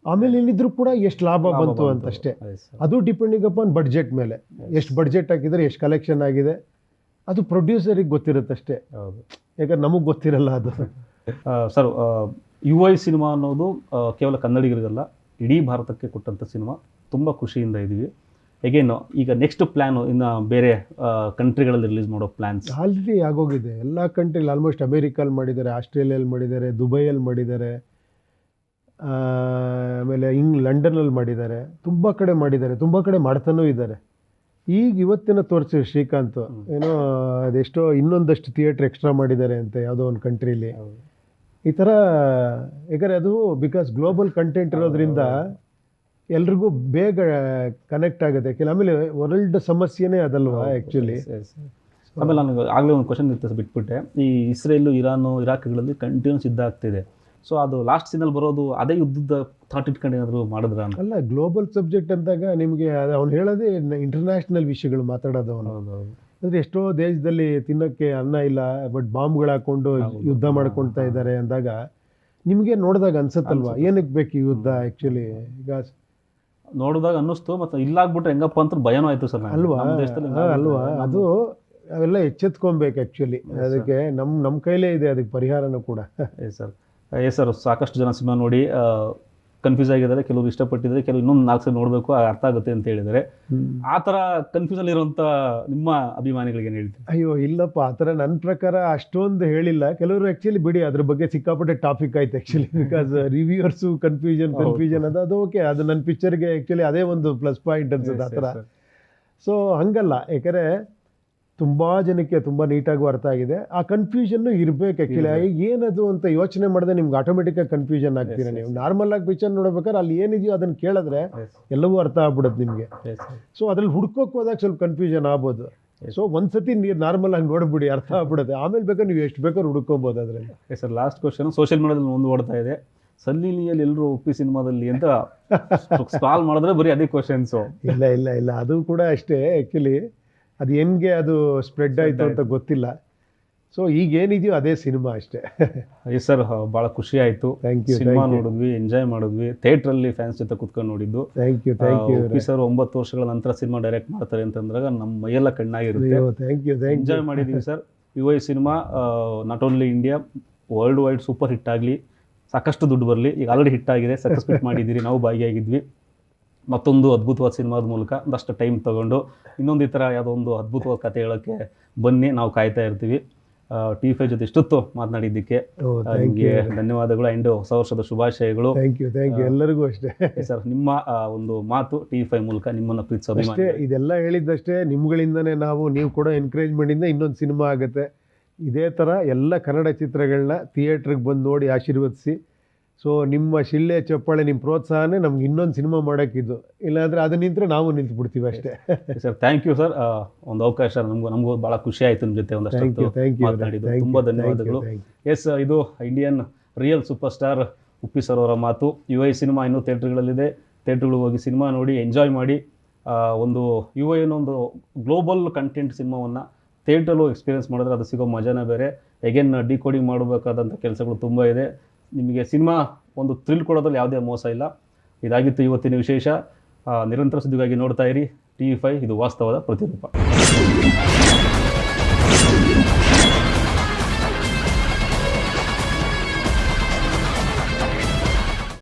ಆಮೇಲೆ ಏನಿದ್ರು ಕೂಡ ಎಷ್ಟು ಲಾಭ ಬಂತು ಅಂತಷ್ಟೇ. ಅದು ಡಿಪೆಂಡಿಂಗ್ ಅಪಾನ್ ಬಡ್ಜೆಟ್ ಮೇಲೆ. ಎಷ್ಟು ಬಡ್ಜೆಟ್ ಹಾಕಿದರೆ ಎಷ್ಟು ಕಲೆಕ್ಷನ್ ಆಗಿದೆ ಅದು ಪ್ರೊಡ್ಯೂಸರಿಗೆ ಗೊತ್ತಿರುತ್ತಷ್ಟೇ. ಯಾಕಂದ್ರೆ ನಮಗೆ ಗೊತ್ತಿರಲ್ಲ ಅದು. ಸರ್, UI ಸಿನಿಮಾ ಅನ್ನೋದು ಕೇವಲ ಕನ್ನಡಿಗರಿಗಲ್ಲ, ಇಡೀ ಭಾರತಕ್ಕೆ ಕೊಟ್ಟಂಥ ಸಿನಿಮಾ. ತುಂಬ ಖುಷಿಯಿಂದ ಇದ್ದೀವಿ. ಹೇಗೇನು ಈಗ ನೆಕ್ಸ್ಟ್ ಪ್ಲ್ಯಾನು ಇನ್ನು ಬೇರೆ ಕಂಟ್ರಿಗಳಲ್ಲಿ ರಿಲೀಸ್ ಮಾಡೋ ಪ್ಲ್ಯಾನ್ಸ್? ಆಲ್ರೆಡಿ ಆಗೋಗಿದೆ ಎಲ್ಲ ಕಂಟ್ರಿಲಿ. ಆಲ್ಮೋಸ್ಟ್ ಅಮೇರಿಕಲ್ಲಿ ಮಾಡಿದ್ದಾರೆ, ಆಸ್ಟ್ರೇಲಿಯಲ್ಲಿ ಮಾಡಿದ್ದಾರೆ, ದುಬೈಯಲ್ಲಿ ಮಾಡಿದ್ದಾರೆ, ಆಮೇಲೆ ಲಂಡನ್ನಲ್ಲಿ ಮಾಡಿದ್ದಾರೆ. ತುಂಬ ಕಡೆ ಮಾಡಿದ್ದಾರೆ, ತುಂಬ ಕಡೆ ಮಾಡ್ತಾನೂ ಇದ್ದಾರೆ. ಈಗ ಇವತ್ತಿನ ತೋರಿಸಿ ಶ್ರೀಕಾಂತ್ ಏನೋ ಅದೆಷ್ಟೋ ಇನ್ನೊಂದಷ್ಟು ಥಿಯೇಟ್ರ್ ಎಕ್ಸ್ಟ್ರಾ ಮಾಡಿದ್ದಾರೆ ಅಂತ ಯಾವುದೋ ಒಂದು ಕಂಟ್ರೀಲಿ. ಈ ಥರ ಯಾಕಂದರೆ ಅದು ಬಿಕಾಸ್ ಗ್ಲೋಬಲ್ ಕಂಟೆಂಟ್ ಇರೋದ್ರಿಂದ ಎಲ್ರಿಗೂ ಬೇಗ ಕನೆಕ್ಟ್ ಆಗುತ್ತೆ. ಆಮೇಲೆ ವರ್ಲ್ಡ್ ಸಮಸ್ಯೆನೇ ಅದಲ್ವಾ ಆ್ಯಕ್ಚುಲಿ. ಆಮೇಲೆ ನನಗೆ ಆಗಲೇ ಒಂದು ಕ್ವಶನ್ ಇರ್ತದೆ ಬಿಟ್ಬಿಟ್ಟೆ. ಈ ಇಸ್ರೇಲು, ಇರಾನು, ಇರಾಕ್ಗಳಲ್ಲಿ ಕಂಟಿನ್ಯೂಸ್ ಯುದ್ಧ ಆಗ್ತಿದೆ. ಸೊ ಅದು ಲಾಸ್ಟ್ ಸೀನಲ್ಲಿ ಬರೋದು ಅದೇ ಯುದ್ಧದ ಥಾಟ್ ಇಟ್ಕೊಂಡು ಏನಾದರೂ ಮಾಡಿದ್ರ? ಅಲ್ಲ, ಗ್ಲೋಬಲ್ ಸಬ್ಜೆಕ್ಟ್ ಅಂದಾಗ ನಿಮಗೆ ಅವ್ನು ಹೇಳೋದೇ ಇಂಟರ್ನ್ಯಾಷನಲ್ ವಿಷಯಗಳು ಮಾತಾಡೋದು ಅವನು. ಅಂದರೆ ಎಷ್ಟೋ ದೇಶದಲ್ಲಿ ತಿನ್ನೋಕ್ಕೆ ಅನ್ನ ಇಲ್ಲ, ಬಟ್ ಬಾಂಬ್ಗಳು ಹಾಕ್ಕೊಂಡು ಯುದ್ಧ ಮಾಡ್ಕೊಳ್ತಾ ಇದ್ದಾರೆ ಅಂದಾಗ ನಿಮಗೆ ನೋಡಿದಾಗ ಅನ್ಸತ್ತಲ್ವಾ ಏನಕ್ಕೆ ಬೇಕು ಈ ಯುದ್ಧ ಆ್ಯಕ್ಚುಲಿ. ಈಗ ನೋಡಿದಾಗ ಅನ್ನಿಸ್ತು, ಮತ್ತು ಇಲ್ಲಾಗ್ಬಿಟ್ರೆ ಹೆಂಗಪ್ಪ ಅಂತ ಭಯನೂ ಆಯಿತು ಸರ್. ಅಲ್ವಾ ಅಲ್ವಾ ಅದು ಅವೆಲ್ಲ ಎಚ್ಚೆತ್ಕೊಬೇಕು ಆ್ಯಕ್ಚುಲಿ. ಅದಕ್ಕೆ ನಮ್ಮ ಕೈಲೇ ಇದೆ ಅದಕ್ಕೆ ಪರಿಹಾರನೂ ಕೂಡ. ಎಸ್ ಸರ್, ಸಾಕಷ್ಟು ಜನ ಸಿನಿಮಾ ನೋಡಿ ಕನ್ಫ್ಯೂಸ್ ಆಗಿದ್ದಾರೆ, ಕೆಲವರು ಇಷ್ಟಪಟ್ಟಿದ್ದಾರೆ, ಕೆಲವರು ಇನ್ನೊಂದು 4 ಸಲ ನೋಡಬೇಕು ಅರ್ಥ ಆಗುತ್ತೆ ಅಂತ ಹೇಳಿದರೆ. ಆ ಥರ ಕನ್ಫ್ಯೂಸನ್ ಇರುವಂಥ ನಿಮ್ಮ ಅಭಿಮಾನಿಗಳಿಗೆ ಏನು ಹೇಳ್ತೀವಿ? ಅಯ್ಯೋ ಇಲ್ಲಪ್ಪ, ಆ ಥರ ನನ್ನ ಪ್ರಕಾರ ಅಷ್ಟೊಂದು ಹೇಳಿಲ್ಲ. ಕೆಲವರು ಆ್ಯಕ್ಚುಲಿ ಬಿಡಿ ಅದ್ರ ಬಗ್ಗೆ ಸಿಕ್ಕಾಪಟ್ಟೆ ಟಾಪಿಕ್ ಆಯ್ತು ಆ್ಯಕ್ಚುಲಿ. ಬಿಕಾಸ್ ರಿವ್ಯೂವರ್ಸು ಕನ್ಫ್ಯೂಷನ್ ಅದು ಓಕೆ, ಅದು ನನ್ನ ಪಿಕ್ಚರ್ಗೆ ಆ್ಯಕ್ಚುಲಿ ಅದೇ ಒಂದು ಪ್ಲಸ್ ಪಾಯಿಂಟ್ ಅನ್ಸುತ್ತೆ ಆ ಥರ. ಸೊ ಹಂಗಲ್ಲ, ಯಾಕಂದರೆ ತುಂಬ ಜನಕ್ಕೆ ತುಂಬ ನೀಟಾಗೂ ಅರ್ಥ ಆಗಿದೆ. ಆ ಕನ್ಫ್ಯೂಷನ್ನು ಇರಬೇಕು ಆ್ಯಕ್ಚುಲಿ. ಏನದು ಅಂತ ಯೋಚನೆ ಮಾಡಿದ್ರೆ ನಿಮ್ಗೆ ಆಟೋಮೆಟಿಕ್ಕಾಗಿ ಕನ್ಫ್ಯೂಷನ್ ಆಗ್ತೀರಾ. ನೀವು ನಾರ್ಮಲ್ ಆಗಿ ಪಿಕ್ಚರ್ ನೋಡ್ಬೇಕಾದ್ರೆ ಅಲ್ಲಿ ಏನಿದೆಯೋ ಅದನ್ನು ಕೇಳಿದ್ರೆ ಎಲ್ಲವೂ ಅರ್ಥ ಆಗ್ಬಿಡುತ್ತೆ ನಿಮಗೆ. ಸೊ ಅದ್ರಲ್ಲಿ ಹುಡ್ಕೋಕೆ ಹೋದಾಗ ಸ್ವಲ್ಪ ಕನ್ಫ್ಯೂಷನ್ ಆಗ್ಬೋದು. ಸೊ ಒಂದ್ಸತಿ ನೀವು ನಾರ್ಮಲ್ ಆಗಿ ನೋಡ್ಬಿಡಿ, ಅರ್ಥ ಆಗ್ಬಿಡುತ್ತೆ. ಆಮೇಲೆ ಬೇಕಾದ್ರೆ ನೀವು ಎಷ್ಟು ಬೇಕಾದ್ರೂ ಹುಡ್ಕೊಬೋದು ಅದರಲ್ಲಿ. Sir, last question. ಸೋಷಿಯಲ್ ಮೀಡಿಯಾದಲ್ಲಿ ಒಂದು ಓಡ್ತಾ ಇದೆ, ಸನ್ನಿ ಲಿಯೋಲ್ ಎಲ್ಲರೂ ಉಪ್ಪಿ ಸಿನಿಮಾದಲ್ಲಿ ಅಂತ ಸ್ಕ್ರಾಲ್ ಮಾಡಿದ್ರೆ ಬರೀ ಅದೇ ಕ್ವಶನ್ಸು. ಇಲ್ಲ ಇಲ್ಲ ಇಲ್ಲ, ಅದು ಕೂಡ ಅಷ್ಟೇ ಆ್ಯಕ್ಚುಲಿ. ಅದು ಹೆಂಗೆ ಅದು ಸ್ಪ್ರೆಡ್ ಆಯಿತು ಅಂತ ಗೊತ್ತಿಲ್ಲ. ಸೊ ಈಗ ಏನಿದೆಯೋ ಅದೇ ಸಿನಿಮಾ ಅಷ್ಟೇ. ಎಸ್ ಸರ್, ಭಾಳ ಖುಷಿ ಆಯಿತು. Thank you. ಸಿನಿಮಾ ನೋಡಿದ್ವಿ, ಎಂಜಾಯ್ ಮಾಡಿದ್ವಿ, ಥಿಯೇಟ್ರಲ್ಲಿ ಫ್ಯಾನ್ಸ್ ಜೊತೆ ಕುತ್ಕೊಂಡು ನೋಡಿದ್ದು. Thank you. ಉಪ್ಪಿ ಸರ್ 9 ವರ್ಷಗಳ ನಂತರ ಸಿನಿಮಾ ಡೈರೆಕ್ಟ್ ಮಾಡ್ತಾರೆ ಅಂತಂದಾಗ ನಮ್ಮ ಮೈಯೆಲ್ಲ ಕಣ್ಣಾಗಿರುತ್ತೆ. Thank you. ಎಂಜಾಯ್ ಮಾಡಿದ್ದೀವಿ sir. Yuva cinema not only India, world wide super hit ಆಗಲಿ, ಸಾಕಷ್ಟು ದುಡ್ಡು ಬರಲಿ. ಈಗ ಆಲ್ರೆಡಿ ಹಿಟ್ ಆಗಿದೆ, ಸಕ್ಸಸ್ ಮೀಟ್ ಮಾಡಿದ್ದೀರಿ, ನಾವು ಭಾಗಿಯಾಗಿದ್ವಿ. ಮತ್ತೊಂದು ಅದ್ಭುತವಾದ ಸಿನಿಮಾದ ಮೂಲಕ ಒಂದಷ್ಟು ಟೈಮ್ ತೊಗೊಂಡು ಇನ್ನೊಂದು ಈ ಥರ ಯಾವುದೋ ಒಂದು ಅದ್ಭುತವಾದ ಕಥೆ ಹೇಳೋಕ್ಕೆ ಬನ್ನಿ, ನಾವು ಕಾಯ್ತಾ ಇರ್ತೀವಿ. T5 ಜೊತೆ ಇಷ್ಟೊತ್ತು ಮಾತನಾಡಿದ್ದಕ್ಕೆ ನಿಮಗೆ ಧನ್ಯವಾದಗಳು. ಆ್ಯಂಡ್ ಹೊಸ ವರ್ಷದ ಶುಭಾಶಯಗಳು. Thank you. ಎಲ್ಲರಿಗೂ ಅಷ್ಟೇ ಸರ್. ನಿಮ್ಮ ಒಂದು ಮಾತು T5 ಮೂಲಕ ನಿಮ್ಮನ್ನು ಪ್ರೀತಿಸೋದು ಅಷ್ಟೇ. ಇದೆಲ್ಲ ಹೇಳಿದ್ದಷ್ಟೇ ನಿಮ್ಗಳಿಂದನೇ ನೀವು ಕೂಡ ಎನ್ಕರೇಜ್ಮೆಂಟಿಂದ ಇನ್ನೊಂದು ಸಿನಿಮಾ ಆಗುತ್ತೆ. ಇದೇ ಥರ ಎಲ್ಲ ಕನ್ನಡ ಚಿತ್ರಗಳನ್ನ ಥಿಯೇಟ್ರಿಗೆ ಬಂದು ನೋಡಿ ಆಶೀರ್ವದಿಸಿ. ಸೊ ನಿಮ್ಮ ಶಿಳ್ಳೆ ಚಪ್ಪಾಳೆ, ನಿಮ್ಮ ಪ್ರೋತ್ಸಾಹನೇ ನಮ್ಗೆ ಇನ್ನೊಂದು ಸಿನಿಮಾ ಮಾಡೋಕ್ಕಿದ್ದು. ಇಲ್ಲಾಂದರೆ ಅದು ನಿಂತರೆ ನಾವು ನಿಂತುಬಿಡ್ತೀವಿ ಅಷ್ಟೇ. Sir, thank you sir. ಒಂದು ಅವಕಾಶ ನಮಗೂ ಭಾಳ ಖುಷಿ ಆಯಿತು ನಿಮ್ಮ ಜೊತೆ ಒಂದಷ್ಟು ಮಾತನಾಡಿದ್ದು. ತುಂಬ ಧನ್ಯವಾದಗಳು. ಎಸ್, ಇದು Indian real super star Uppi sir ಅವರ ಮಾತು. ಯುವ ಸಿನಿಮಾ ಇನ್ನೂ ಥಿಯೇಟ್ರ್ಗಳಲ್ಲಿದೆ, ಥಿಯೇಟ್ರ್ಗಳಿಗೆ ಹೋಗಿ ಸಿನಿಮಾ ನೋಡಿ ಎಂಜಾಯ್ ಮಾಡಿ. ಒಂದು ಯುವ ಏನೊಂದು ಗ್ಲೋಬಲ್ ಕಂಟೆಂಟ್ ಸಿನಿಮಾವನ್ನು ಥಿಯೇಟ್ರಲ್ಲೂ ಎಕ್ಸ್ಪೀರಿಯೆನ್ಸ್ ಮಾಡಿದ್ರೆ ಅದು ಸಿಗೋ ಮಜಾನೇ ಬೇರೆ. ಎಗೇನ್ ಡಿಕೋಡಿಂಗ್ ಮಾಡಬೇಕಾದಂಥ ಕೆಲಸಗಳು ತುಂಬ ಇದೆ. ನಿಮಗೆ ಸಿನಿಮಾ ಒಂದು ಥ್ರಿಲ್ ಕೊಡೋದ್ರಲ್ಲಿ ಯಾವುದೇ ಮೋಸ ಇಲ್ಲ. ಇದಾಗಿತ್ತು ಇವತ್ತಿನ ವಿಶೇಷ. ನಿರಂತರ ಸುದ್ದಿಗಾಗಿ ನೋಡ್ತಾ ಇರಿ T5. ಇದು ವಾಸ್ತವದ ಪ್ರತಿರೂಪ.